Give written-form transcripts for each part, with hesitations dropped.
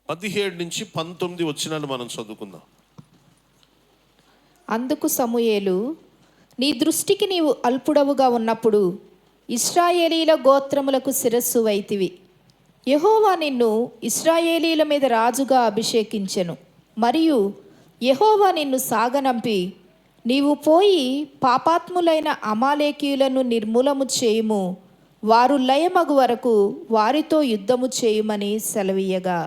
17 నుంచి 19 వచనాలు మనం చదువుకుందాం. అందుకు సమూయేలు, నీ దృష్టికి నీవు అల్పుడవుగా ఉన్నప్పుడు ఇశ్రాయేలీల గోత్రములకు శిరస్సు వైతివి. యెహోవా నిన్ను ఇశ్రాయేలీల మీద రాజుగా అభిషేకించెను. మరియు యెహోవా నిన్ను సాగనంపి, నీవు పోయి పాపాత్ములైన అమాలేకీయులను నిర్మూలము చేయుము, వారు లయమగు వరకు వారితో యుద్ధము చేయుమని సెలవీయగా,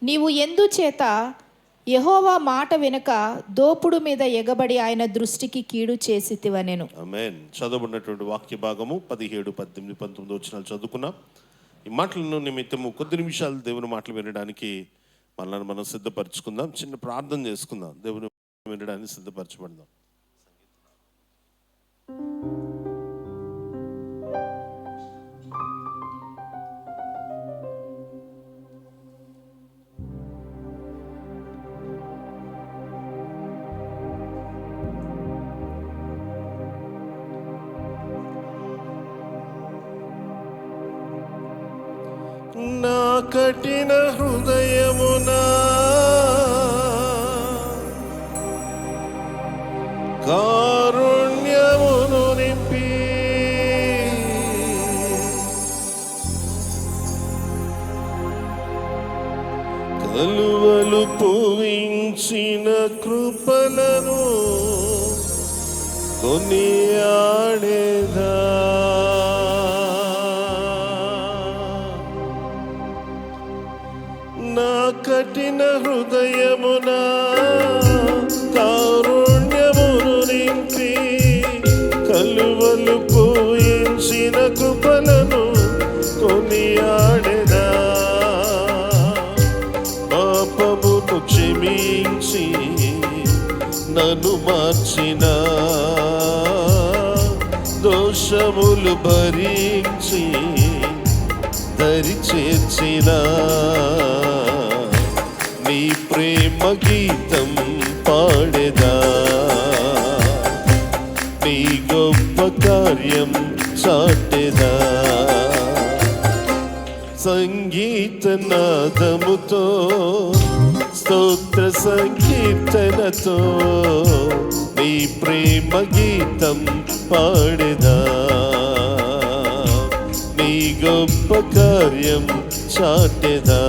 నీవు ఎందుచేత యెహోవా మాట వెనుక దోపుడు మీద ఎగబడి ఆయన దృష్టికి కీడు చేసితివనెను. ఆమేన్. చదవబడినటువంటి వాక్య భాగము 17, 18, 19 వచనాలు చదువుకున్నాం. ఈ మాటలను నిమిత్తము కొద్ది నిమిషాలు దేవుని మాటలు వినడానికి మనల్ని మనం సిద్ధపరచుకుందాం. చిన్న ప్రార్థన చేసుకుందాం. దేవుని వినడానికి సిద్ధపరచబడదాం. నా కఠిన హృదయమునా కారుణ్యమును నింపి, కలువలు పూవించిన కృపలను కొనియాడేదా. నా కఠిన హృదయమునా కారుణ్యమును నింపి, కలువలు పూయించిన కృపలను కొనియాడెదా. పాపమును క్షమించి నన్ను మార్చిన, దోషములు భరించి దరి చేర్చిన, నీ ప్రేమ గీతం పాడెదా. నీ గొప్ప కార్యం చాటెదా. సంగీత నాదముతో స్తోత్ర సంకీర్తనతో నీ ప్రేమ గీతం పాడెదా. నీ గొప్ప కార్యం చాటెదా.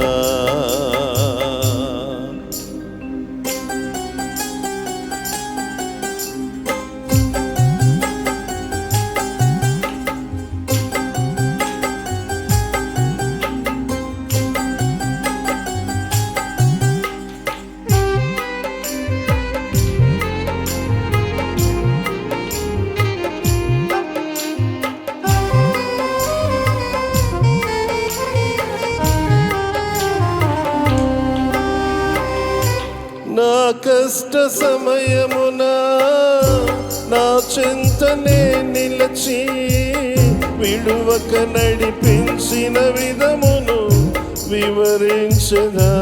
నా కష్ట సమయమున నా చెంతనే నిలచి, విడువక నడిపించిన విధమును వివరించదా.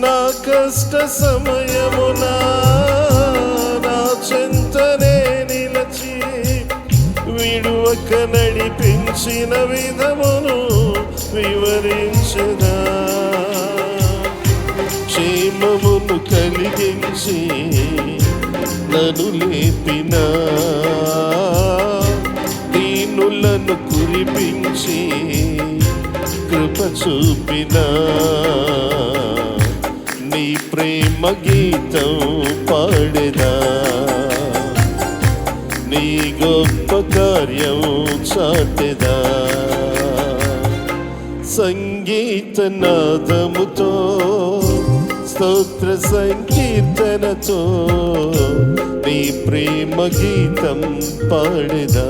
నా కష్ట సమయమున నా చెంతనే నిలచి, విడువక నడిపించిన విధమును వివరించదా. క్షేమమును కలిగించి నన్ను లేపిన, దీనులను కురిపించి కృప చూపిన, నీ ప్రేమ గీతం పాడెదా. నీ గొప్ప కార్యం చాటెదా. సంగీత నాదముతో స్తోత్ర సంకీర్తనతో నీ ప్రేమ గీతం పాడెదా.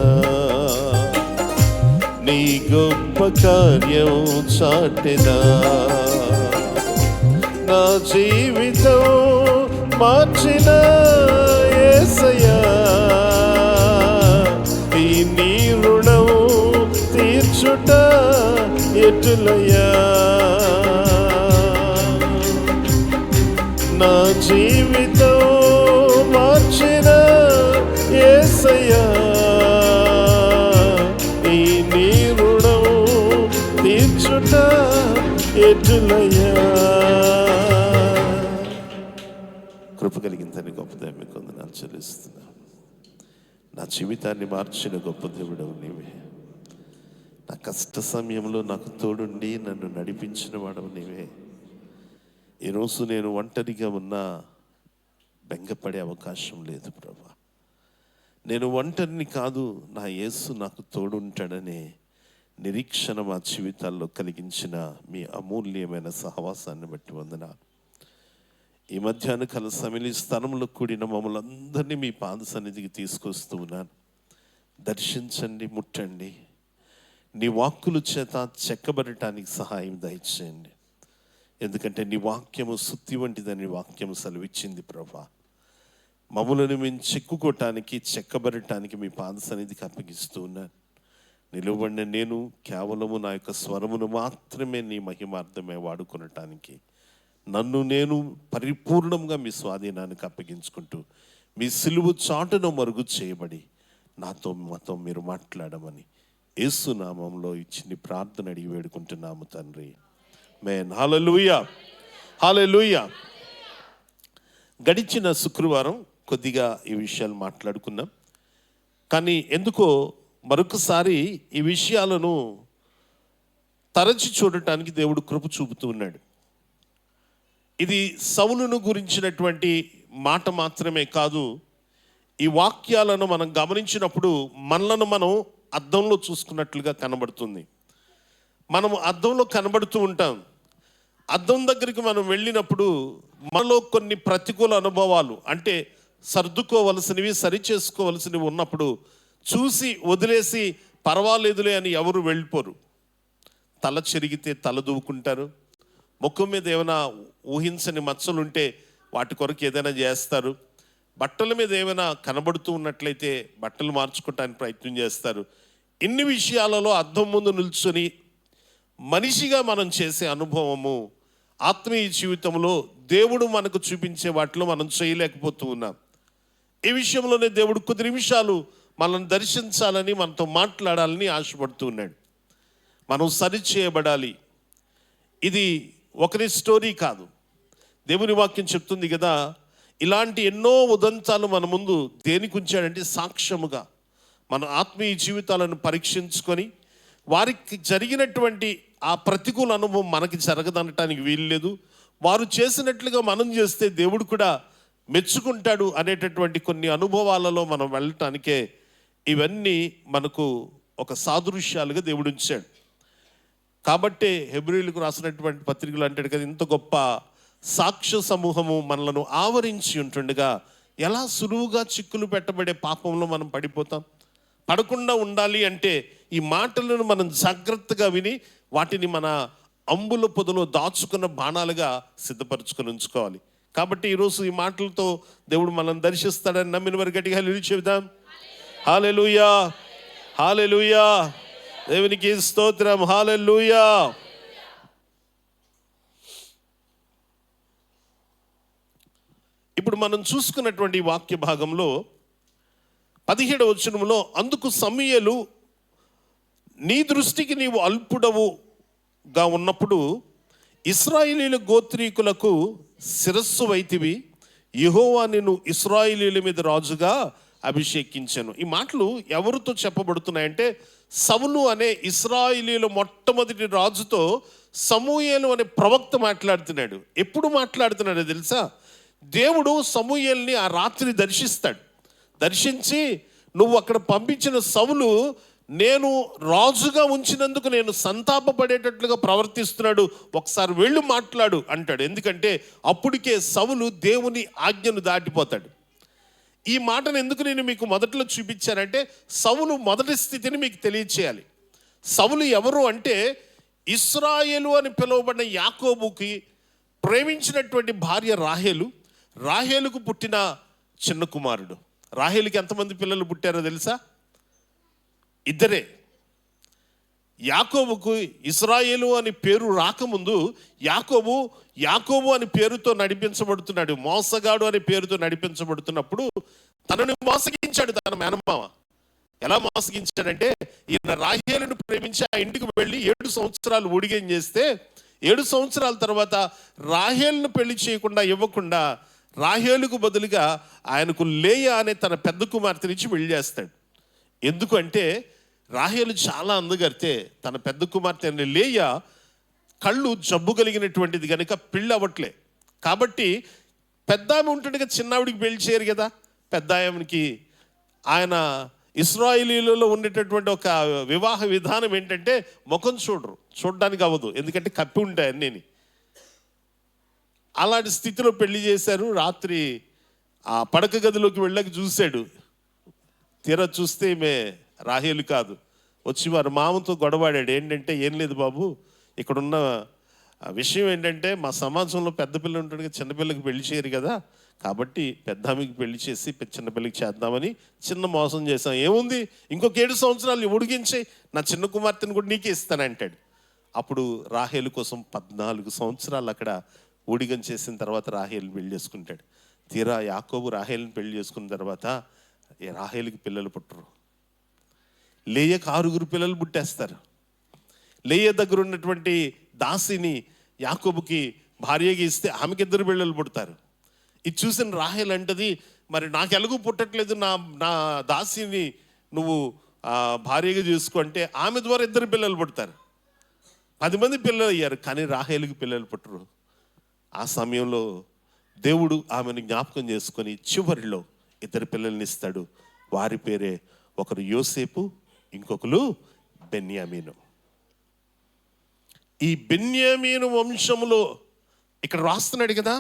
నీ గొప్ప కార్యం చాటెదా. నా జీవితం మార్చిన యేసయ్యా, ఈ నీ రుణం తీర్చుట ఎటులయ్యా. నా జీవితం మార్చిన రోజులయ్యా. కృప కలిగిందని గొప్ప మీకు వందనాలు చెల్లిస్తున్నా. నా జీవితాన్ని మార్చిన గొప్ప దేవుడవు నీవే. నా కష్ట సమయంలో నాకు తోడుండి నన్ను నడిపించిన వాడవు నీవే. ఈరోజు నేను ఒంటరిగా ఉన్నా బెంగపడే అవకాశం లేదు ప్రభా. నేను ఒంటరిని కాదు, నా యేసు నాకు తోడుంటాడనే నిరీక్షణ మా జీవితాల్లో కలిగించిన మీ అమూల్యమైన సహవాసాన్ని బట్టి వందనాలు. ఈ మధ్యాహ్న కాల సమిలి స్థలంలో కూడిన మమ్మల్ని అందరినీ మీ పాద సన్నిధికి తీసుకొస్తూ ఉన్నాను. దర్శించండి, ముట్టండి. నీ వాక్కుల చేత చెక్కబడటానికి సహాయం దయచేయండి. ఎందుకంటే నీ వాక్యము సుత్తి వంటిదని వాక్యము సెలవిచ్చింది ప్రభా. మమ్ములను మేము చెక్కుకోవటానికి, చెక్కబడటానికి మీ పాద సన్నిధికి అప్పగిస్తూ ఉన్నాను. నిలువబడిన నేను కేవలము నా యొక్క స్వరమును మాత్రమే నీ మహిమార్థమే వాడుకొనటానికి నన్ను నేను పరిపూర్ణంగా మీ స్వాధీనానికి అప్పగించుకుంటూ మీ సిలువు చాటును మరుగు చేయబడి మాతో మీరు మాట్లాడమని యేసు నామంలో ఇచ్చిన ప్రార్థన అడిగి వేడుకుంటున్నాము తండ్రి. ఆమేన్. హల్లెలూయా, హల్లెలూయా. గడిచిన శుక్రవారం కొద్దిగా ఈ విషయాలు మాట్లాడుకున్నాం. కానీ ఎందుకో మరొకసారి ఈ విషయాలను తరచి చూడటానికి దేవుడు కృప చూపుతూ ఉన్నాడు. ఇది సౌలును గురించినటువంటి మాట మాత్రమే కాదు. ఈ వాక్యాలను మనం గమనించినప్పుడు మనలను మనం అద్దంలో చూసుకున్నట్లుగా కనబడుతుంది. మనము అద్దంలో కనబడుతూ ఉంటాం. అద్దం దగ్గరికి మనం వెళ్ళినప్పుడు మనలో కొన్ని ప్రతికూల అనుభవాలు, అంటే సర్దుకోవలసినవి, సరిచేసుకోవలసినవి ఉన్నప్పుడు చూసి వదిలేసి పర్వాలేదులే అని ఎవరు వెళ్ళిపోరు. తల చెరిగితే తల దూకుంటారు. ముఖం మీద ఏమైనా ఊహించని మచ్చలుంటే వాటి కొరకు ఏదైనా చేస్తారు. బట్టల మీద ఏమైనా కనబడుతూ ఉన్నట్లయితే బట్టలు మార్చుకోవటానికి ప్రయత్నం చేస్తారు. ఇన్ని విషయాలలో అద్దం ముందు నిల్చొని మనిషిగా మనం చేసే అనుభవము ఆత్మీయ జీవితంలో దేవుడు మనకు చూపించే వాటిలో మనం చేయలేకపోతూ ఉన్నాం. ఈ విషయంలోనే దేవుడు కొద్ది నిమిషాలు మనల్ని దర్శించాలని, మనతో మాట్లాడాలని ఆశపడుతూ ఉన్నాడు. మనం సరిచేయబడాలి. ఇది ఒకరి స్టోరీ కాదు. దేవుని వాక్యం చెప్తుంది కదా, ఇలాంటి ఎన్నో ఉదంతాలు మన ముందు దేనికి ఉంచాడంటే సాక్ష్యముగా మన ఆత్మీయ జీవితాలను పరీక్షించుకొని వారికి జరిగినటువంటి ఆ ప్రతికూల అనుభవం మనకి జరగదనటానికి వీల్లేదు. వారు చేసినట్లుగా మనం చేస్తే దేవుడు కూడా మెచ్చుకుంటాడు అనేటటువంటి కొన్ని అనుభవాలలో మనం వెళ్ళటానికే ఇవన్నీ మనకు ఒక సాదృశ్యాలుగా దేవుడు ఉంచాడు. కాబట్టే హెబ్రీయులకు రాసినటువంటి పత్రికలు అంటాడు కదా, ఇంత గొప్ప సాక్ష్య సమూహము మనలను ఆవరించి ఉంటుండగా ఎలా సులువుగా చిక్కులు పెట్టబడే పాపంలో మనం పడిపోతాం. పడకుండా ఉండాలి అంటే ఈ మాటలను మనం జాగ్రత్తగా విని వాటిని మన అంబుల పొదలో దాచుకున్న బాణాలుగా సిద్ధపరచుకొని ఉంచుకోవాలి. కాబట్టి ఈరోజు ఈ మాటలతో దేవుడు మనల్ని దర్శిస్తాడని నమ్మిన వారి గట్టిగా హల్లెలూయా చెబుదాం. హల్లెలూయా, హల్లెలూయా. దేవునికి స్తోత్రం. హల్లెలూయా. ఇప్పుడు మనం చూసుకున్నటువంటి వాక్య భాగంలో 17వ వచనంలో, అందుకు సమూయేలు, నీ దృష్టికి నీవు అల్పుడవుగా ఉన్నప్పుడు ఇశ్రాయేలీయుల గోత్రీకులకు శిరస్సు వైతివి, యెహోవా నిన్ను ఇశ్రాయేలీయుల మీద రాజుగా అభిషేకించాను. ఈ మాటలు ఎవరితో చెప్పబడుతున్నాయంటే సౌలు అనే ఇశ్రాయేలీయుల మొట్టమొదటి రాజుతో సమూయేలు అనే ప్రవక్త మాట్లాడుతున్నాడు. ఎప్పుడు మాట్లాడుతున్నాడో తెలుసా? దేవుడు సమూయేల్ని ఆ రాత్రి దర్శిస్తాడు. దర్శించి, నువ్వు అక్కడ పంపించిన సౌలు నేను రాజుగా ఉంచినందుకు నేను సంతాపపడేటట్లుగా ప్రవర్తిస్తున్నాడు, ఒకసారి వెళ్ళి మాట్లాడు అంటాడు. ఎందుకంటే అప్పటికే సౌలు దేవుని ఆజ్ఞను దాటిపోతాడు. ఈ మాటను ఎందుకు నేను మీకు మొదట్లో చూపించానంటే సౌలు మొదటి స్థితిని మీకు తెలియచేయాలి. సౌలు ఎవరు అంటే ఇశ్రాయేలు అని పిలువబడిన యాకోబుకి ప్రేమించినటువంటి భార్య రాహేలు, రాహేలుకు పుట్టిన చిన్న కుమారుడు. రాహేలుకి ఎంతమంది పిల్లలు పుట్టారో తెలుసా? ఇద్దరే. యాకోబుకు ఇశ్రాయేలు అని పేరు రాకముందు యాకోబు అని పేరుతో నడిపించబడుతున్నాడు. మోసగాడు అనే పేరుతో నడిపించబడుతున్నప్పుడు తనను మోసగించాడు తన మేనమామ. ఎలా మోసగించాడంటే, ఈయన రాహేలును ప్రేమించి ఆ ఇంటికి వెళ్ళి 7 సంవత్సరాలు ఊడిగం చేస్తే 7 సంవత్సరాల తర్వాత రాహేలును పెళ్లి చేయకుండా ఇవ్వకుండా రాహేలుకు బదులుగా ఆయనకు లేయా అనే తన పెద్ద కుమార్తెనిచ్చి పెళ్లి చేస్తాడు. ఎందుకు అంటే రాహేలు చాలా అందగడితే తన పెద్ద కుమార్తె అనే లేయా కళ్ళు జబ్బు కలిగినటువంటిది కనుక పెళ్ళి అవ్వట్లే. కాబట్టి పెద్ద ఆమె ఉంటుంది కదా, చిన్నావిడికి పెళ్లి చేయరు కదా. పెద్ద ఆమెకి ఆయన ఇశ్రాయేలీలలో ఉండేటటువంటి ఒక వివాహ విధానం ఏంటంటే ముఖం చూడడానికి అవ్వదు, ఎందుకంటే కప్పి ఉంటాయి అన్నీ. అలాంటి స్థితిలో పెళ్లి చేశారు. రాత్రి ఆ పడక గదిలోకి వెళ్ళక చూశాడు. తీరా చూస్తే ఈమె రాహేలు కాదు. వచ్చి వారి మామతో గొడవాడాడు. ఏంటంటే, ఏం లేదు బాబు, ఇక్కడున్న విషయం ఏంటంటే మా సమాజంలో పెద్ద పిల్ల ఉంటుంది కదా, చిన్నపిల్లకి పెళ్లి చేయరు కదా, కాబట్టి పెద్ద ఆమెకి పెళ్లి చేసి చిన్నపిల్లకి చేద్దామని చిన్న మోసం చేశాం. ఏముంది, ఇంకొక 7 సంవత్సరాలు ఉడిగించి నా చిన్న కుమార్తెను కూడా నీకే ఇస్తానంటాడు. అప్పుడు రాహేలు కోసం 14 సంవత్సరాలు అక్కడ ఊడిగం చేసిన తర్వాత రాహేలు పెళ్లి చేసుకుంటాడు. తీరా యాకోబు రాహేలుని పెళ్లి చేసుకున్న తర్వాత రాహేలుకి పిల్లలు పుట్టరు. లేయకు 6 పిల్లలు పుట్టేస్తారు. లేయ దగ్గర ఉన్నటువంటి దాసిని యాకోబుకి భార్యగా ఇస్తే ఆమెకి 2 పిల్లలు పుడతారు. ఇది చూసిన రాహేలు అంటది, మరి నాకు ఎలాగూ పుట్టట్లేదు, నా దాసిని నువ్వు భార్యగా చేసుకో అంటే ఆమె ద్వారా 2 పిల్లలు పుడతారు. 10 మంది పిల్లలు అయ్యారు, కానీ రాహేలుకి పిల్లలు పుట్టరు. ఆ సమయంలో దేవుడు ఆమెను జ్ఞాపకం చేసుకొని చివరిలో 2 పిల్లల్ని ఇస్తాడు. వారి పేరే ఒకరు యోసేపు, ఇంకొకరు బెన్యామీను. ఈ బెన్యామీను వంశములో ఇక్కడ రాస్తున్నాడు కదా,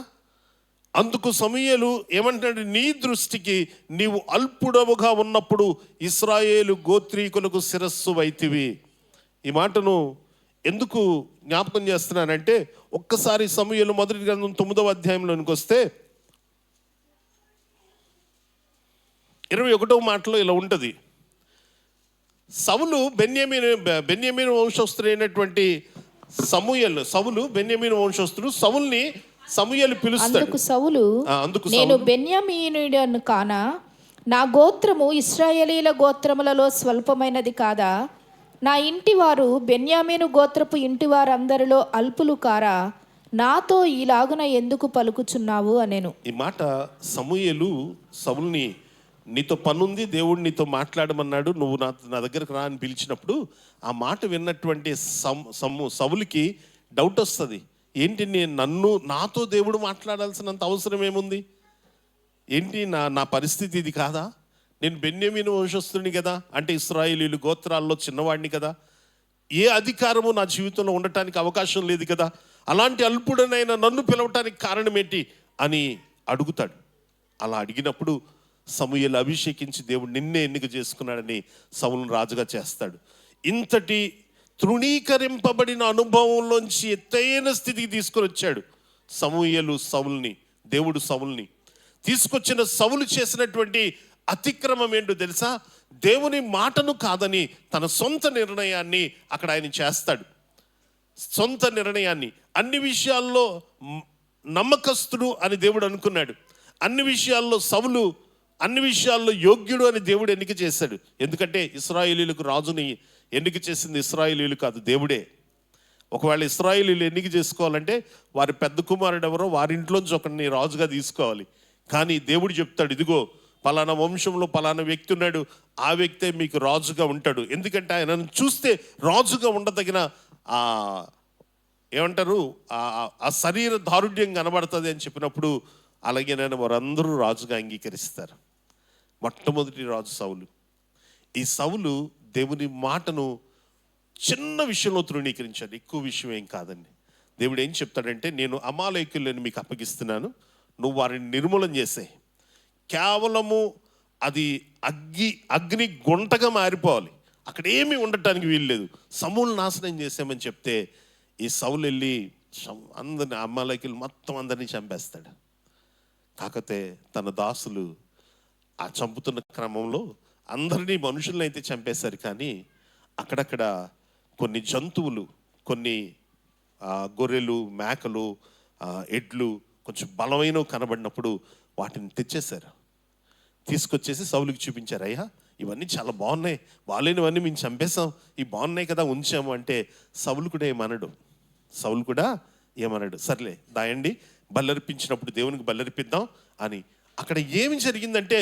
అందుకు సమూయేలు ఏమంటాడు, నీ దృష్టికి నీవు అల్పుడవుగా ఉన్నప్పుడు ఇశ్రాయేలు గోత్రీకులకు శిరస్సు వైతివి. ఈ మాటను ఎందుకు జ్ఞాపకం చేస్తున్నానంటే, ఒక్కసారి సమూయేలు మొదటి గ్రంథం 9వ అధ్యాయంలోనికి వస్తే 21వ మాటలో ఇలా ఉంటుంది. సౌలు బెన్యామీను వంశస్థుడైనటువంటి సౌలు బెన్యామీను వంశస్థుడు. సౌల్ని సమూయేలు పిలుస్తాడు. అందుకు సౌలు, నేను బెన్యామీనుడను కానా, నా గోత్రము ఇశ్రాయేలీల గోత్రములలో స్వల్పమైనది కాదా, నా ఇంటి వారు బెన్యామీను గోత్రపు ఇంటి వారందరిలో అల్పులు కారా, నాతో ఈలాగున ఎందుకు పలుకుచున్నావు అనేను. ఈ మాట సమూయేలు సౌలుని, నీతో పనుంది, దేవుడు నీతో మాట్లాడమన్నాడు, నువ్వు నా దగ్గరకు రా అని పిలిచినప్పుడు ఆ మాట విన్నటువంటి సౌలుకి డౌట్ వస్తుంది. ఏంటి, నాతో దేవుడు మాట్లాడాల్సినంత అవసరం ఏముంది, ఏంటి నా పరిస్థితి ఇది కాదా, నేను బెన్యామీను వంశస్థుని కదా, అంటే ఇశ్రాయేలీలు గోత్రాల్లో చిన్నవాడిని కదా, ఏ అధికారము నా జీవితంలో ఉండటానికి అవకాశం లేదు కదా, అలాంటి అల్పుడనైనా నన్ను పిలవటానికి కారణం ఏంటి అని అడుగుతాడు. అలా అడిగినప్పుడు సమూయేలు అభిషేకించి దేవుడు నిన్నే ఎన్నిక చేసుకున్నాడని సౌలును రాజుగా చేస్తాడు. ఇంతటి తృణీకరింపబడిన అనుభవంలోంచి ఎత్తైన స్థితికి తీసుకొని వచ్చాడు సమూయేలు సౌలుని. దేవుడు సౌలుని తీసుకొచ్చిన సౌలు చేసినటువంటి అతిక్రమం ఏంటో తెలుసా, దేవుని మాటను కాదని తన సొంత నిర్ణయాన్ని అక్కడ ఆయన చేస్తాడు. సొంత నిర్ణయాన్ని, అన్ని విషయాల్లో నమ్మకస్తుడు అని దేవుడు అనుకున్నాడు. అన్ని విషయాల్లో సౌలు అన్ని విషయాల్లో యోగ్యుడు అని దేవుడు ఎన్నిక చేశాడు. ఎందుకంటే ఇశ్రాయేలీలకు రాజుని ఎన్నిక చేసింది ఇశ్రాయేలీలు కాదు, దేవుడే. ఒకవేళ ఇశ్రాయేలీలు ఎన్నిక చేసుకోవాలంటే వారి పెద్ద కుమారుడు ఎవరో వారింట్లోంచి ఒకరిని రాజుగా తీసుకోవాలి. కానీ దేవుడు చెప్తాడు, ఇదిగో పలానా వంశంలో పలానా వ్యక్తి ఉన్నాడు, ఆ వ్యక్తే మీకు రాజుగా ఉంటాడు. ఎందుకంటే ఆయనను చూస్తే రాజుగా ఉండదగిన ఏమంటారు ఆ శరీర దారుఢ్యం కనబడుతుంది అని చెప్పినప్పుడు అలాగే నేను వారందరూ రాజుగా అంగీకరిస్తారు. మొట్టమొదటి రాజు సౌలు. ఈ సౌలు దేవుని మాటను చిన్న విషయంలో తృణీకరించాడు, ఎక్కువ విషయం ఏం కాదండి. దేవుడు ఏం చెప్తాడంటే, నేను అమాలేకులను మీకు అప్పగిస్తున్నాను, నువ్వు వారిని నిర్మూలన చేసే, కేవలము అది అగ్ని గుంటగా మారిపోవాలి, అక్కడ ఏమీ ఉండటానికి వీల్లేదు, సమూలు నాశనం చేసామని చెప్తే ఈ సౌలు వెళ్ళి అందరిని అమాలేకులు మొత్తం అందరినీ చంపేస్తాడు. కాకపోతే తన దాసులు ఆ చంపుతున్న క్రమంలో అందరినీ మనుషులను అయితే చంపేశారు, కానీ అక్కడక్కడ కొన్ని జంతువులు, కొన్ని గొర్రెలు, మేకలు, ఎడ్లు కొంచెం బలమైన కనబడినప్పుడు వాటిని తెచ్చేశారు. తీసుకొచ్చేసి సౌలుకి చూపించారు, అయ్యా ఇవన్నీ చాలా బాగున్నాయి, బాగాలేనివన్నీ మేము చంపేశాం, ఇవి బాగున్నాయి కదా ఉంచాము అంటే సౌలు కూడా ఏమనడు. సౌలు కూడా ఏమన్నాడు, సర్లే దాయండి, బల్లర్పించినప్పుడు దేవునికి బల్లర్పిద్దాం అని. అక్కడ ఏమి జరిగిందంటే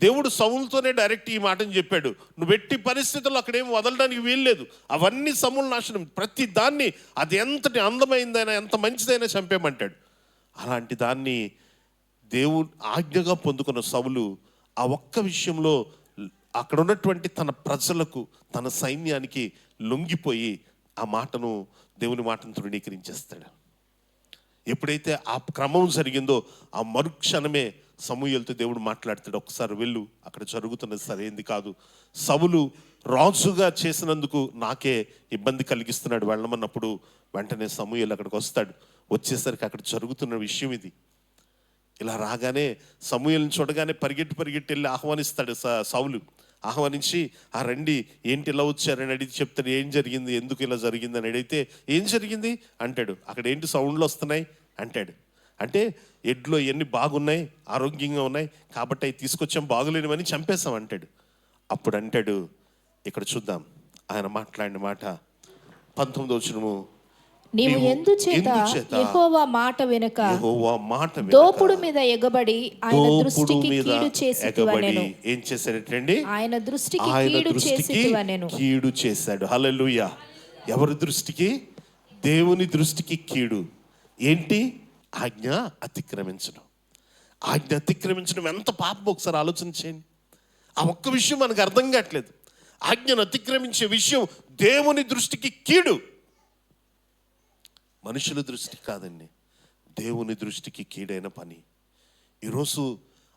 దేవుడు సౌలుతోనే డైరెక్ట్ ఈ మాటని చెప్పాడు, నువ్వు ఎట్టి పరిస్థితుల్లో అక్కడేమి వదలడానికి వీల్లేదు, అవన్నీ సమూల నాశనం, ప్రతి దాన్ని అది ఎంతటి అందమైందైనా ఎంత మంచిదైనా చంపేయమంటాడు. అలాంటి దాన్ని దేవుడు ఆజ్ఞగా పొందుకున్న సౌలు ఆ ఒక్క విషయంలో అక్కడ ఉన్నటువంటి తన ప్రజలకు, తన సైన్యానికి లొంగిపోయి ఆ మాటను, దేవుని మాటను తృణీకరించేస్తాడు. ఎప్పుడైతే ఆ క్రమం జరిగిందో ఆ మరుక్షణమే సమూయేలుతో దేవుడు మాట్లాడతాడు, ఒకసారి వెళ్ళు, అక్కడ జరుగుతున్నది సరైంది కాదు, సౌలు రాజుగా చేసినందుకు నాకే ఇబ్బంది కలిగిస్తున్నాడు, వెళ్ళమన్నప్పుడు వెంటనే సమూయేలు అక్కడికి వస్తాడు. వచ్చేసరికి అక్కడ జరుగుతున్న విషయం ఇది. ఇలా రాగానే సమూయేలుని చూడగానే పరిగెట్టి వెళ్ళి ఆహ్వానిస్తాడు సౌలు. ఆహ్వానించి, ఆ రండి, ఏంటి ఇలా వచ్చారని అడిగి చెప్తాడు, ఏం జరిగింది, ఎందుకు ఇలా జరిగింది అని అడిగితే, ఏం జరిగింది అంటాడు. అక్కడ ఏంటి సౌండ్లు వస్తున్నాయి అంటాడు. అంటే ఎడ్లు ఎన్ని బాగున్నాయి, ఆరోగ్యంగా ఉన్నాయి కాబట్టి అవి తీసుకొచ్చాం, బాగులేనివని చంపేశాం అంటాడు. అప్పుడు అంటాడు, ఇక్కడ చూద్దాం ఆయన మాట్లాడిన మాట 19వ వచనము, నీవు ఎందుచేత యెహోవా మాట వినక దోపుడు మీద ఎగబడి ఆయన దృష్టికి కీడు చేసితివనెను. ఏం చేశాడటండి? ఆయన దృష్టికి కీడు చేసితివనెను. కీడు చేశాడు. హల్లెలూయా. ఎవరి దృష్టికి? దేవుని దృష్టికి కీడు. ఏంటి? ఆజ్ఞ అతిక్రమించడం. ఆజ్ఞ అతిక్రమించడం ఎంత పాపం ఒకసారి ఆలోచన చేయండి. ఆ ఒక్క విషయం మనకు అర్థం కావట్లేదు. ఆజ్ఞను అతిక్రమించే విషయం దేవుని దృష్టికి కీడు. మనుషుల దృష్టికి కాదండి, దేవుని దృష్టికి కీడైన పని. ఈరోజు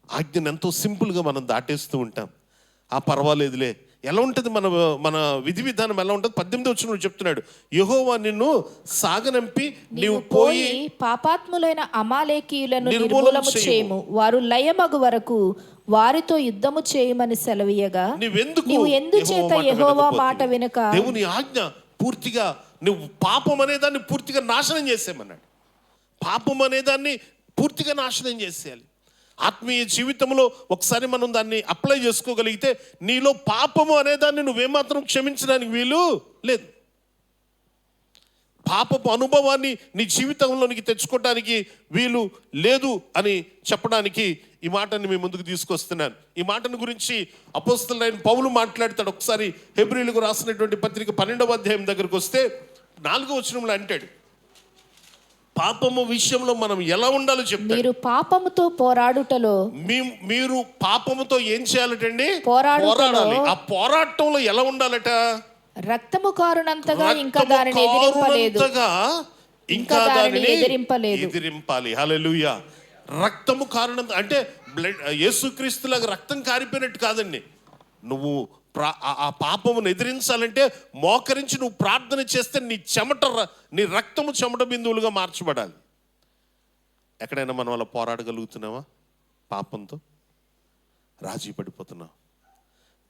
ఆజ్ఞను ఎంతో సింపుల్గా మనం దాటేస్తూ ఉంటాం. పర్వాలేదులే, ఎలా ఉంటుంది మన విధి విధానం ఎలా ఉంటుంది? 18వ వచనంలో చెప్తున్నాడు, యెహోవా నిన్ను సాగనంపి నీవు పోయి పాపాత్ములైన అమాలేకీయులను నిర్మూలము చేయము, వారు లయమగు వరకు వారితో యుద్ధము చేయమని సెలవీయగా నీవు ఎందుచేత యెహోవా మాట వినక దేవుని ఆజ్ఞ పూర్తిగా నువ్వు పాపం అనేదాన్ని పూర్తిగా నాశనం చేసేయమన్నాడు. పాపం అనేదాన్ని పూర్తిగా నాశనం చేసేయాలి. ఆత్మీయ జీవితంలో ఒకసారి మనం దాన్ని అప్లై చేసుకోగలిగితే నీలో పాపము అనేదాన్ని నువ్వేమాత్రం క్షమించడానికి వీలు లేదు. పాపపు అనుభవాన్ని నీ జీవితంలోనికి తెచ్చుకోవడానికి వీలు లేదు అని చెప్పడానికి ఈ మాటని మీ ముందుకు తీసుకొస్తున్నాను. ఈ మాటను గురించి అపోస్తలుడైన పౌలు మాట్లాడతాడు. ఒకసారి హెబ్రీయులకు రాసినటువంటి పత్రిక 12వ అధ్యాయం దగ్గరకు వస్తే 4వ వచనంలో అంటాడు, పాపము విషయంలో మనం ఎలా ఉండాలో చెప్తాడు. మీరు పాపముతో పోరాడుటలో మీరు పాపముతో ఏం చేయాలటండి? పోరాడాలి. ఆ పోరాటంలో ఎలా ఉండాలట? రక్తము కారునంతగా ఇంకా దానిని ఎదిరింపాలి. హల్లెలూయా. రక్తము కారునంత అంటే యేసుక్రీస్తులాగా రక్తం కారిపోయినట్టు కాదండి. నువ్వు ఆ పాపమును ఎదిరించాలంటే మోకరించి నువ్వు ప్రార్థన చేస్తే నీ రక్తము చెమట బిందువులుగా మార్చబడాలి. ఎక్కడైనా మనం అలా పోరాడగలుగుతున్నావా? పాపంతో రాజీ పడిపోతున్నావు,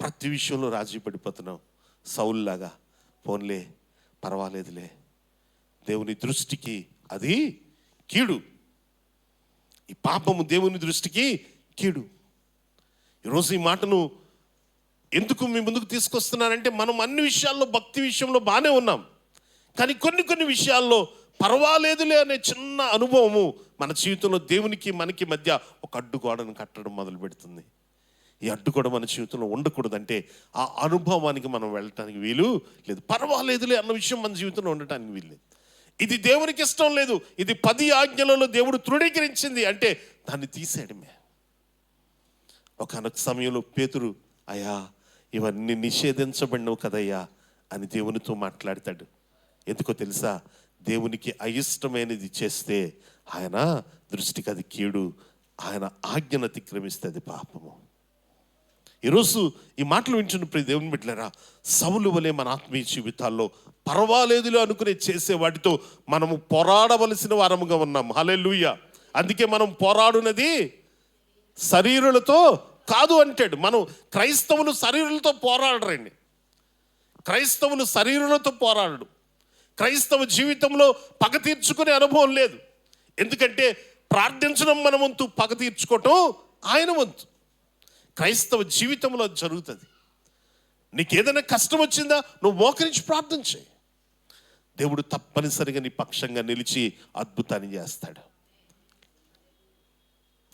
ప్రతి విషయంలో రాజీ పడిపోతున్నావు. సౌలులాగా పోన్లే పర్వాలేదులే, దేవుని దృష్టికి అది కీడు. ఈ పాపము దేవుని దృష్టికి కీడు. ఈరోజు ఈ మాటను ఎందుకు మీ ముందుకు తీసుకొస్తున్నానంటే, మనం అన్ని విషయాల్లో భక్తి విషయంలో బాగానే ఉన్నాం, కానీ కొన్ని విషయాల్లో పర్వాలేదులే అనే చిన్న అనుభవము మన జీవితంలో దేవునికి మనకి మధ్య ఒక అడ్డుగోడను కట్టడం మొదలు పెడుతుంది. ఈ అడ్డుగోడ మన జీవితంలో ఉండకూడదంటే ఆ అనుభవానికి మనం వెళ్ళటానికి వీలు లేదు. పర్వాలేదులే అన్న విషయం మన జీవితంలో ఉండటానికి వీలు లేదు. ఇది దేవునికి ఇష్టం లేదు, ఇది 10 ఆజ్ఞలలో దేవుడు తృణీకరించింది అంటే దాన్ని తీసేయడమే. ఒకనొక సమయంలో పేతురు, అయ్యా ఇవన్నీ నిషేధించబడినవు కదయ్యా అని దేవునితో మాట్లాడతాడు. ఎందుకో తెలుసా? దేవునికి అయిష్టమైనది చేస్తే ఆయన దృష్టికి అది కీడు, ఆయన ఆజ్ఞను అతిక్రమిస్తే అది పాపము. ఈరోజు ఈ మాటలు వింటున్న ప్రతి దేవుని బిడ్డలారా, సౌలు వలె మన ఆత్మీయ జీవితాల్లో పర్వాలేదులే అనుకునే చేసే వాటితో మనము పోరాడవలసిన వారముగా ఉన్నాం. హల్లెలూయా. అందుకే మనం పోరాడునది శరీరులతో కాదు అంటాడు. మనం క్రైస్తవులు శరీరులతో పోరాడరండి. క్రైస్తవులు శరీరులతో పోరాడడు. క్రైస్తవ జీవితంలో పగ తీర్చుకునే అనుభవం లేదు. ఎందుకంటే ప్రార్థించడం మన వంతు, పగ తీర్చుకోవటం ఆయన వంతు. క్రైస్తవ జీవితంలో జరుగుతుంది. నీకు ఏదైనా కష్టం వచ్చిందా, నువ్వు మోకరించి ప్రార్థన చేయి. దేవుడు తప్పనిసరిగా నీ పక్షంగా నిలిచి అద్భుతాన్ని చేస్తాడు.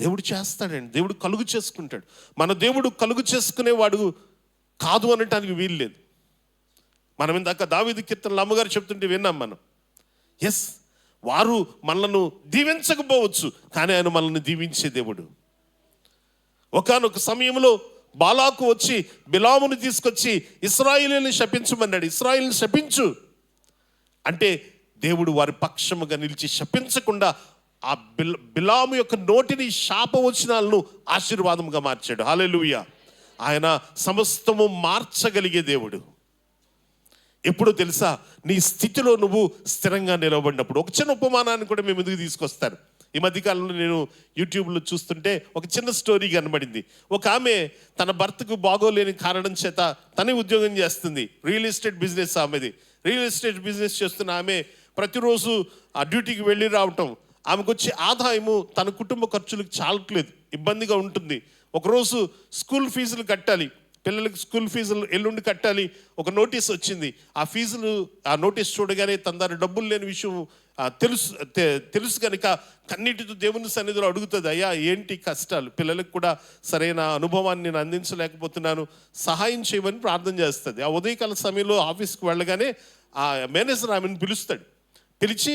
దేవుడు చేస్తాడండి. దేవుడు కలుగు చేసుకుంటాడు. మన దేవుడు కలుగు చేసుకునేవాడు కాదు అనటానికి వీలు లేదు. మనం ఇందాక దావీదు కీర్తనలు అమ్మగారు చెప్తుంటే విన్నాం మనం. ఎస్, వారు మనల్ని దీవించకపోవచ్చు, కానీ ఆయన మనల్ని దీవించే దేవుడు. ఒకానొక సమయంలో బాలాకు వచ్చి బిలామును తీసుకొచ్చి ఇశ్రాయేలుని శపించమన్నాడు. ఇశ్రాయేలుని శపించు అంటే దేవుడు వారి పక్షముగా నిలిచి శపించకుండా ఆ బిలాము యొక్క నోటిని శాపవచనాలను ఆశీర్వాదముగా మార్చాడు. హల్లెలూయా. ఆయన సమస్తము మార్చగలిగే దేవుడు. ఎప్పుడో తెలుసా, నీ స్థితిలో నువ్వు స్థిరంగా నిలబడినప్పుడు. ఒక చిన్న ఉపమానాన్ని కూడా మేము ఎందుకు తీసుకొస్తాను. ఈ మధ్యకాలంలో నేను యూట్యూబ్లో చూస్తుంటే ఒక చిన్న స్టోరీ కనబడింది. ఒక ఆమె తన భర్తకు బాగోలేని కారణం చేత తనే ఉద్యోగం చేస్తుంది. రియల్ ఎస్టేట్ బిజినెస్ ఆమెది. రియల్ ఎస్టేట్ బిజినెస్ చేస్తున్న ఆమె ప్రతిరోజు ఆ డ్యూటీకి వెళ్ళి రావటం, ఆమెకు వచ్చే ఆదాయము తన కుటుంబ ఖర్చులకు చాలట్లేదు, ఇబ్బందిగా ఉంటుంది. ఒకరోజు స్కూల్ ఫీజులు కట్టాలి, పిల్లలకి స్కూల్ ఫీజులు ఎల్లుండి కట్టాలి. ఒక నోటీస్ వచ్చింది. ఆ నోటీస్ చూడగానే తన దాని డబ్బులు లేని విషయం తెలుసు కనుక కన్నీటితో దేవుని సన్నిధిలో అడుగుతుంది, అయ్యా ఏంటి కష్టాలు, పిల్లలకు కూడా సరైన అనుభవాన్ని నేను అందించలేకపోతున్నాను, సహాయం చేయమని ప్రార్థన చేస్తుంది. ఆ ఉదయకాల సమయంలో ఆఫీస్కి వెళ్ళగానే ఆ మేనేజర్ ఆమెను పిలుస్తాడు. పిలిచి,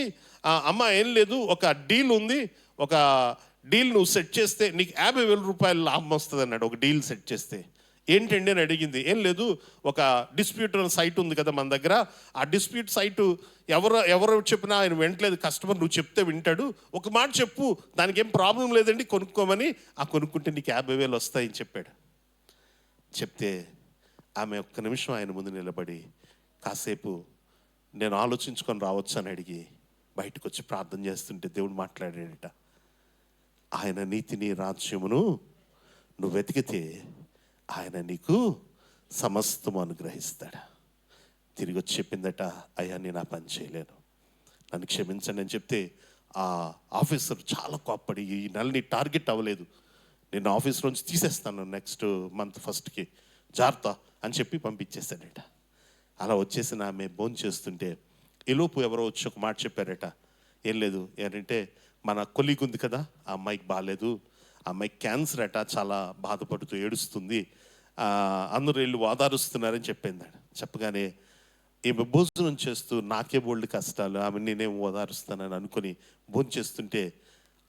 అమ్మ ఏం లేదు, ఒక డీల్ ఉంది, ఒక డీల్ నువ్వు సెట్ చేస్తే నీకు 50,000 రూపాయలు లాభం వస్తుంది అన్నాడు. ఒక డీల్ సెట్ చేస్తే. ఏంటండి అని అడిగింది. ఏం లేదు, ఒక డిస్ప్యూట్ సైట్ ఉంది కదా మన దగ్గర, ఆ డిస్ప్యూట్ సైటు ఎవరు చెప్పినా ఆయన వింటలేదు, కస్టమర్ నువ్వు చెప్తే వింటాడు, ఒక మాట చెప్పు, దానికి ఏం ప్రాబ్లం లేదండి, కొనుక్కోమని, ఆ కొనుక్కుంటే నీకు 50,000 వస్తాయని చెప్పాడు. చెప్తే ఆమె ఒక్క నిమిషం ఆయన ముందు నిలబడి కాసేపు నేను ఆలోచించుకొని రావచ్చు అని అడిగి బయటకు వచ్చి ప్రార్థన చేస్తుంటే దేవుడు మాట్లాడాడట, ఆయన నీతిని రాజ్యమును నువ్వు వెతికితే ఆయన నీకు సమస్తము అనుగ్రహిస్తాడు. తిరిగి వచ్చి చెప్పిందట, అయ్యా నేను ఆ పని చేయలేను, నన్ను క్షమించండి అని చెప్తే ఆ ఆఫీసర్ చాలా కోప్పడి, ఈ నెల నీ టార్గెట్ అవ్వలేదు, నేను ఆఫీస్ నుంచి తీసేస్తాను నెక్స్ట్ మంత్ ఫస్ట్కి, జాగ్రత్త అని చెప్పి పంపించేశాడట. అలా వచ్చేసిన ఆమె భోజనం చేస్తుంటే ఈలోపు ఎవరో వచ్చి ఒక మాట చెప్పారట. ఏం లేదు, ఏంటంటే మన కొలీగ్ ఉంది కదా, ఆ అమ్మాయికి బాగాలేదు, ఆ అమ్మాయికి క్యాన్సర్ అట, చాలా బాధపడుతూ ఏడుస్తుంది, అందరూ వెళ్ళి ఓదారుస్తున్నారని చెప్పింది. చెప్పగానే ఈమె భోజనం చేస్తూ నాకే బోల్డ్ కష్టాలు, ఆమె నేనేం ఓదారుస్తానని అనుకుని భోజనం చేస్తుంటే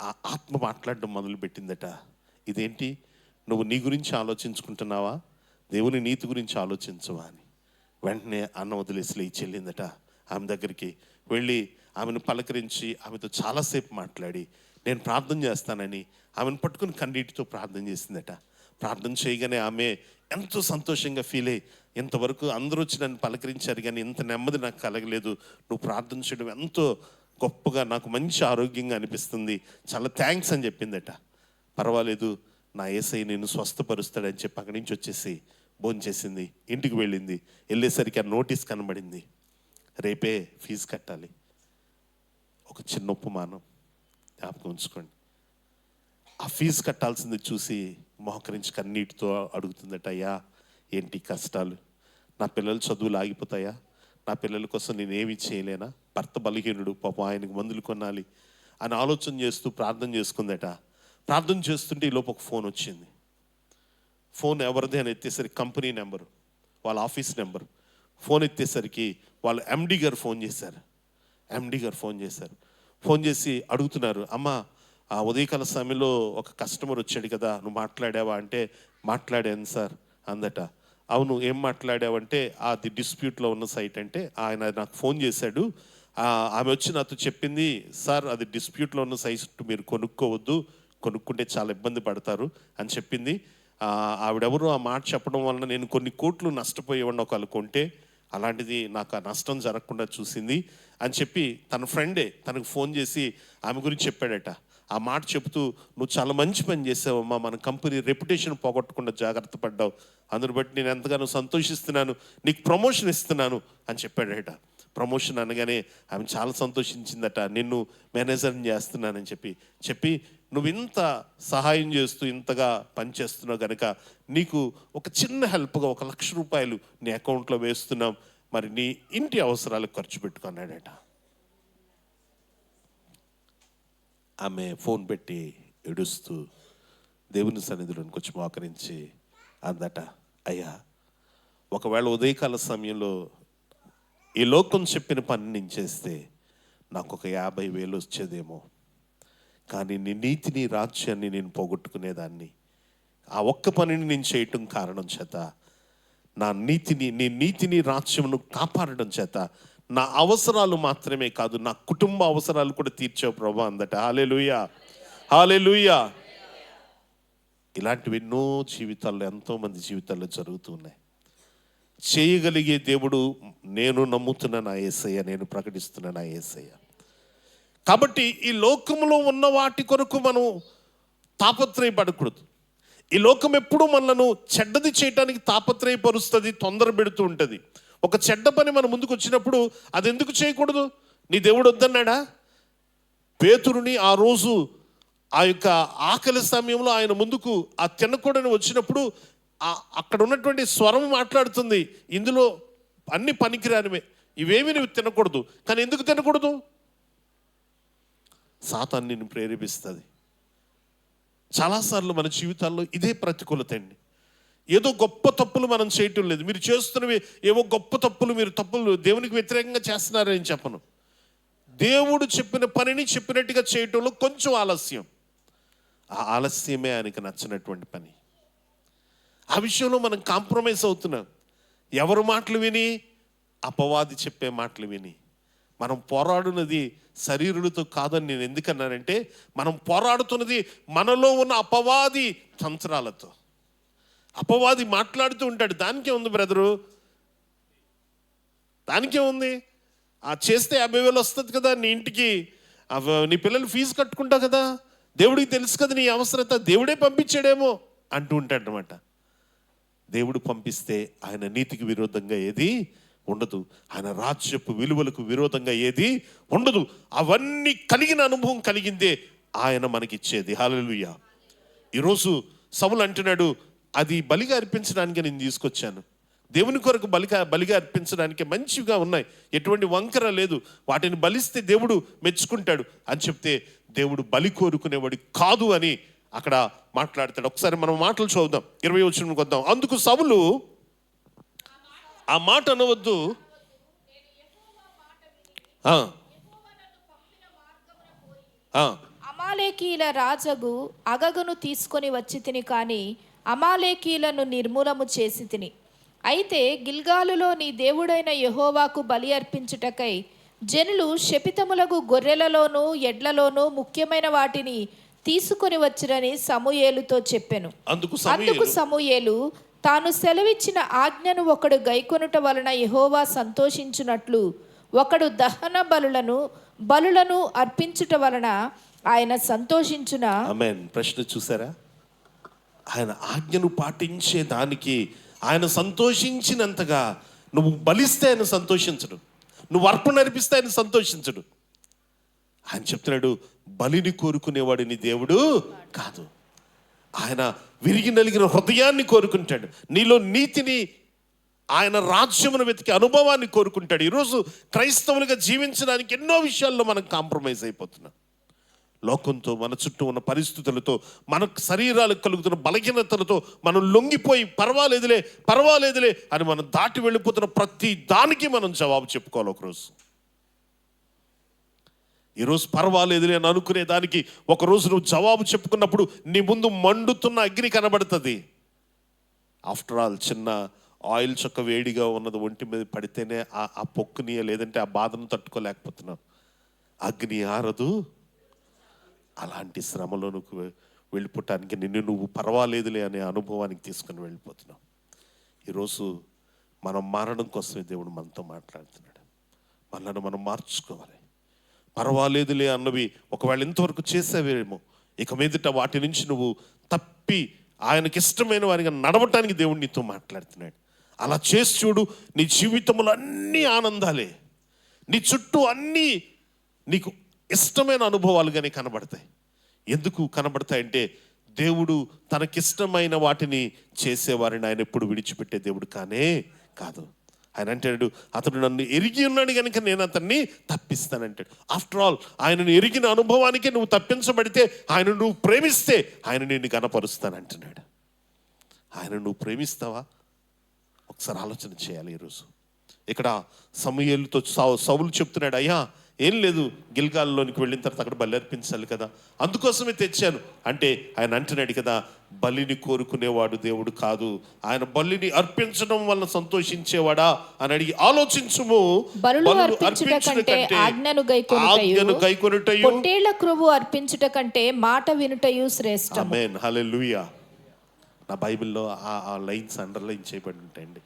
ఆ ఆత్మ మాట్లాడడం మొదలుపెట్టిందట. ఇదేంటి, నువ్వు నీ గురించి ఆలోచించుకుంటున్నావా, దేవుని నీతి గురించి ఆలోచించవా అని. వెంటనే అన్నం వదిలేసి లేచి చెల్లిందట. ఆమె దగ్గరికి వెళ్ళి ఆమెను పలకరించి ఆమెతో చాలాసేపు మాట్లాడి నేను ప్రార్థన చేస్తానని ఆమెను పట్టుకుని కన్నీటితో ప్రార్థన చేసిందట. ప్రార్థన చేయగానే ఆమె ఎంతో సంతోషంగా ఫీల్ అయ్యి, ఇంతవరకు అందరూ వచ్చి నన్ను పలకరించారు కానీ ఇంత నెమ్మది నాకు కలగలేదు, నువ్వు ప్రార్థన చేయడం ఎంతో గొప్పగా, నాకు మంచి ఆరోగ్యంగా అనిపిస్తుంది, చాలా థ్యాంక్స్ అని చెప్పిందట. పర్వాలేదు, నా యేసయ్య నేను స్వస్థపరుస్తాడని చెప్పి అక్కడి నుంచి వచ్చేసి భోజనం చేసింది, ఇంటికి వెళ్ళింది. వెళ్ళేసరికి ఆ నోటీస్ కనబడింది, రేపే ఫీజు కట్టాలి. ఒక చిన్న ఉపమానం జ్ఞాపకం ఉంచుకోండి. ఆ ఫీజు కట్టాల్సింది చూసి మోకరించి కన్నీటితో అడుగుతుందట, అయ్యా ఏంటి కష్టాలు, నా పిల్లల చదువులు ఆగిపోతాయా, నా పిల్లల కోసం నేనేమి చేయలేనా, భర్త బలహీనుడు, పాపం ఆయనకు మందులు కొనాలి అని ఆలోచన చేస్తూ ప్రార్థన చేసుకుందట. ప్రార్థన చేస్తుంటే ఈలోపు ఒక ఫోన్ వచ్చింది. ఫోన్ ఎవరిది అని ఎత్తేసరికి కంపెనీ నెంబరు, వాళ్ళ ఆఫీస్ నెంబరు. ఫోన్ ఎత్తేసరికి వాళ్ళ ఎండి గారు ఫోన్ చేశారు. ఫోన్ చేసి అడుగుతున్నారు, అమ్మ ఆ ఉదయకాల సమయంలో ఒక కస్టమర్ వచ్చాడు కదా, నువ్వు మాట్లాడావా అంటే, మాట్లాడాను సార్ అందట. అవును, ఏం మాట్లాడావంటే, అది డిస్ప్యూట్లో ఉన్న సైట్ అంటే, ఆయన నాకు ఫోన్ చేశాడు, ఆమె వచ్చి నాతో చెప్పింది, సార్ అది డిస్ప్యూట్లో ఉన్న సైట్ మీరు కొనుక్కోవద్దు, కొనుక్కుంటే చాలా ఇబ్బంది పడతారు అని చెప్పింది. ఆవిడెవరు ఆ మాట చెప్పడం వలన నేను కొన్ని కోట్లు నష్టపోయేవాడిని ఒకళ్ళు కొంటే, అలాంటిది నాకు ఆ నష్టం జరగకుండా చూసింది అని చెప్పి తన ఫ్రెండే తనకు ఫోన్ చేసి ఆమె గురించి చెప్పాడట. ఆ మాట చెబుతూ, నువ్వు చాలా మంచి పని చేసావమ్మా, మన కంపెనీ రెప్యుటేషన్ పోగొట్టకుండా జాగ్రత్త పడ్డావు, అందుని బట్టి నేను ఎంతగానో సంతోషిస్తున్నాను, నీకు ప్రమోషన్ ఇస్తున్నాను అని చెప్పాడట. ప్రమోషన్ అనగానే ఆమె చాలా సంతోషించిందట. నిన్ను మేనేజర్ని చేస్తున్నానని చెప్పి నువ్వు ఇంత సహాయం చేస్తూ ఇంతగా పనిచేస్తున్నావు కనుక నీకు ఒక చిన్న హెల్ప్గా 1,00,000 రూపాయలు నీ అకౌంట్లో వేస్తున్నాం, మరి నీ ఇంటి అవసరాలకు ఖర్చు పెట్టుకున్నాడట. ఆమె ఫోన్ పెట్టి ఏడుస్తూ దేవుని సన్నిధిలోనికి వచ్చి మోకరించి అందట, అయ్యా, ఒకవేళ ఉదయకాల సమయంలో ఈ లోకం చెప్పిన పని నేను చేస్తే నాకు ఒక 50,000 వచ్చేదేమో, కానీ నీ నీతిని రాజ్యాన్ని నేను పోగొట్టుకునేదాన్ని. ఆ ఒక్క పనిని నేను చేయటం కారణం చేత నీ నీతిని రాజ్యమును కాపాడడం చేత నా అవసరాలు మాత్రమే కాదు, నా కుటుంబ అవసరాలు కూడా తీర్చావు ప్రభా అందట. హల్లెలూయా, హల్లెలూయా. ఇలాంటివి ఎన్నో జీవితాల్లో, ఎంతోమంది జీవితాల్లో జరుగుతున్నాయి. చేయగలిగే దేవుడు నేను నమ్ముతున్న నా యేసయ్య, నేను ప్రకటిస్తున్న నా యేసయ్య. కాబట్టి ఈ లోకంలో ఉన్న వాటి కొరకు మనం తాపత్రయపడకూడదు. ఈ లోకం ఎప్పుడూ మనలను చెడ్డది చేయటానికి తాపత్రయపరుస్తుంది, తొందర పెడుతూ ఉంటుంది. ఒక చెడ్డ పని మన ముందుకు వచ్చినప్పుడు అది ఎందుకు చేయకూడదు? నీ దేవుడు వద్దన్నాడా? పేతురుని ఆ రోజు ఆ యొక్క ఆకలి సమయంలో ఆయన ముందుకు ఆ తినకూడని వచ్చినప్పుడు అక్కడ ఉన్నటువంటి స్వరం మాట్లాడుతుంది, ఇందులో అన్ని పనికిరానివే, ఇవేమి నువ్వు తినకూడదు. కానీ ఎందుకు తినకూడదు? సాతాను నిన్ను ప్రేరేపిస్తుంది. చాలాసార్లు మన జీవితాల్లో ఇదే ప్రతికూలత అండి. ఏదో గొప్ప తప్పులు మనం చేయటం లేదు. మీరు చేస్తున్నవి ఏవో గొప్ప తప్పులు, మీరు తప్పులు దేవునికి వ్యతిరేకంగా చేస్తున్నారని చెప్పను. దేవుడు చెప్పిన పనిని చెప్పినట్టుగా చేయటంలో కొంచెం ఆలస్యం, ఆ ఆలస్యమే ఆయనకి నచ్చినటువంటి పని. ఆ విషయంలో మనం కాంప్రమైజ్ అవుతున్నాం. ఎవరు మాటలు విని? అపవాది చెప్పే మాటలు విని. మనం పోరాడున్నది శరీరులతో కాదని నేను ఎందుకన్నానంటే, మనం పోరాడుతున్నది మనలో ఉన్న అపవాది తంత్రాలతో. అపవాది మాట్లాడుతూ ఉంటాడు. దానికే ఉంది బ్రదరు, దానికే ఉంది. చేస్తే 50,000 వస్తుంది కదా నీ ఇంటికి, నీ పిల్లలు ఫీజు కట్టుకుంటా కదా, దేవుడికి తెలుసు కదా నీ అవసరత, దేవుడే పంపించాడేమో అంటూ ఉంటాడు అనమాట. దేవుడు పంపిస్తే ఆయన నీతికి విరోధంగా ఏది ఉండదు, ఆయన రాజ్యపు విలువలకు విరోధంగా ఏది ఉండదు. అవన్నీ కలిగిన అనుభవం కలిగిందే ఆయన మనకిచ్చేది. హల్లెలూయా. ఈరోజు సౌలు అంటున్నాడు, అది బలిగా అర్పించడానికి నేను తీసుకొచ్చాను. దేవుని కొరకు బలిగా అర్పించడానికి మంచిగా ఉన్నాయి, ఎటువంటి వంకర లేదు, వాటిని బలిస్తే దేవుడు మెచ్చుకుంటాడు అని చెప్తే దేవుడు బలి కోరుకునేవాడు కాదు అని అక్కడ మాట్లాడతాడు. ఒకసారి మనం మాటలు చూద్దాం, 20వ వచనంకి వద్దాం. అందుకు సౌలు, ఆ మాట అనవద్దు, అమాలేకీల రాజగు అగగును తీసుకొని వచ్చి తిని, కానీ అమాలేకీలను నిర్మూలము చేసి తిని. అయితే గిల్గాలులో నీ దేవుడైన యెహోవాకు బలి అర్పించుటకై జనులు శపితములకు గొర్రెలలోనూ ఎడ్లలోనూ ముఖ్యమైన వాటిని తీసుకొని వచ్చిరని సమూయేలుతో చెప్పెను. అందుకు సమూయేలు, తాను సెలవిచ్చిన ఆజ్ఞను ఒకడు గైకొనుట వలన యెహోవా సంతోషించున్నట్లు ఒకడు దహన బలులను అర్పించుట వలన ఆయన సంతోషించున. ఆమేన్. ప్రశ్న చూసారా? ఆయన ఆజ్ఞను పాటించే దానికి ఆయన సంతోషించినంతగా నువ్వు బలిస్తే ఆయన సంతోషించడు, నువ్వు అర్పణ అర్పిస్తే ఆయన సంతోషించడు. ఆయన చెప్తున్నాడు, బలిని కోరుకునేవాడిని దేవుడు కాదు, ఆయన విరిగి నలిగిన హృదయాన్ని కోరుకుంటాడు. నీలో నీతిని, ఆయన రాజ్యమును వెతికే అనుభవాన్ని కోరుకుంటాడు. ఈరోజు క్రైస్తవులుగా జీవించడానికి ఎన్నో విషయాల్లో మనం కాంప్రమైజ్ అయిపోతున్నాం. లోకంతో, మన చుట్టూ ఉన్న పరిస్థితులతో, మన శరీరాలకు కలుగుతున్న బలహీనతలతో మనం లొంగిపోయి పర్వాలేదులే అని మనం దాటి వెళ్ళిపోతున్న ప్రతి దానికి మనం జవాబు చెప్పుకోవాలి. ఒకరోజు ఈరోజు పర్వాలేదులే అని అనుకునే దానికి ఒకరోజు నువ్వు జవాబు చెప్పుకున్నప్పుడు నీ ముందు మండుతున్న అగ్ని కనబడుతుంది. ఆఫ్టర్ ఆల్ చిన్న ఆయిల్ చొక్క వేడిగా ఉన్నది ఒంటి మీద పడితేనే ఆ పొక్కుని, లేదంటే ఆ బాధను తట్టుకోలేకపోతున్నాం. అగ్ని ఆరదు. అలాంటి శ్రమలో నువ్వు వెళ్ళిపోవటానికి నువ్వు పర్వాలేదులే అనే అనుభవానికి తీసుకుని వెళ్ళిపోతున్నావు. ఈరోజు మనం మారడం కోసమే దేవుడు మనతో మాట్లాడుతున్నాడు. మనల్ని మనం మార్చుకోవాలి. పర్వాలేదులే అన్నవి ఒకవేళ ఇంతవరకు చేసేవేమో, ఇక మీదట వాటి నుంచి నువ్వు తప్పి ఆయనకి ఇష్టమైన వారిగా నడవటానికి దేవుడు నీతో మాట్లాడుతున్నాడు. అలా చేసి చూడు, నీ జీవితంలో అన్ని ఆనందాలే, నీ చుట్టూ అన్నీ నీకు ఇష్టమైన అనుభవాలుగానే కనబడతాయి. ఎందుకు కనబడతాయంటే, దేవుడు తనకిష్టమైన వాటిని చేసేవారిని ఆయన ఎప్పుడు విడిచిపెట్టే దేవుడు కానే కాదు. ఆయన అంటాడు, అతడు నన్ను ఎరిగి ఉన్నాడు కనుక నేను అతన్ని తప్పిస్తానంటాడు. ఆఫ్టర్ ఆల్ ఆయనను ఎరిగిన అనుభవానికి నువ్వు తప్పించబడితే, ఆయన నువ్వు ప్రేమిస్తే ఆయన నిన్ను గణపరుస్తానంటున్నాడు. ఆయన నువ్వు ప్రేమిస్తావా? ఒకసారి ఆలోచన చేయాలి. ఈరోజు ఇక్కడ సమూయేలుతో సౌలు చెప్తున్నాడు, అయ్యా ఏం లేదు, గిల్గాల్లోనికి వెళ్ళిన తర్వాత అక్కడ బలి అర్పించాలి కదా, అందుకోసమే తెచ్చాను అంటే ఆయన అంటున్నాడు కదా, బలిని కోరుకునేవాడు దేవుడు కాదు, ఆయన బలిని అర్పించడం వల్ల సంతోషించేవాడా అని అడిగి ఆలోచించుము. బలులు అర్పించుట కంటే ఆజ్ఞను గైకొనుటయు, పొట్టేళ్ల క్రొవ్వు అర్పించుట కంటే మాట వినుటయు శ్రేష్టం. ఆమేన్, హల్లెలూయా. నా బైబిల్లో ఆ లైన్స్ అండర్లైన్ చేయబడి ఉంటాయండి.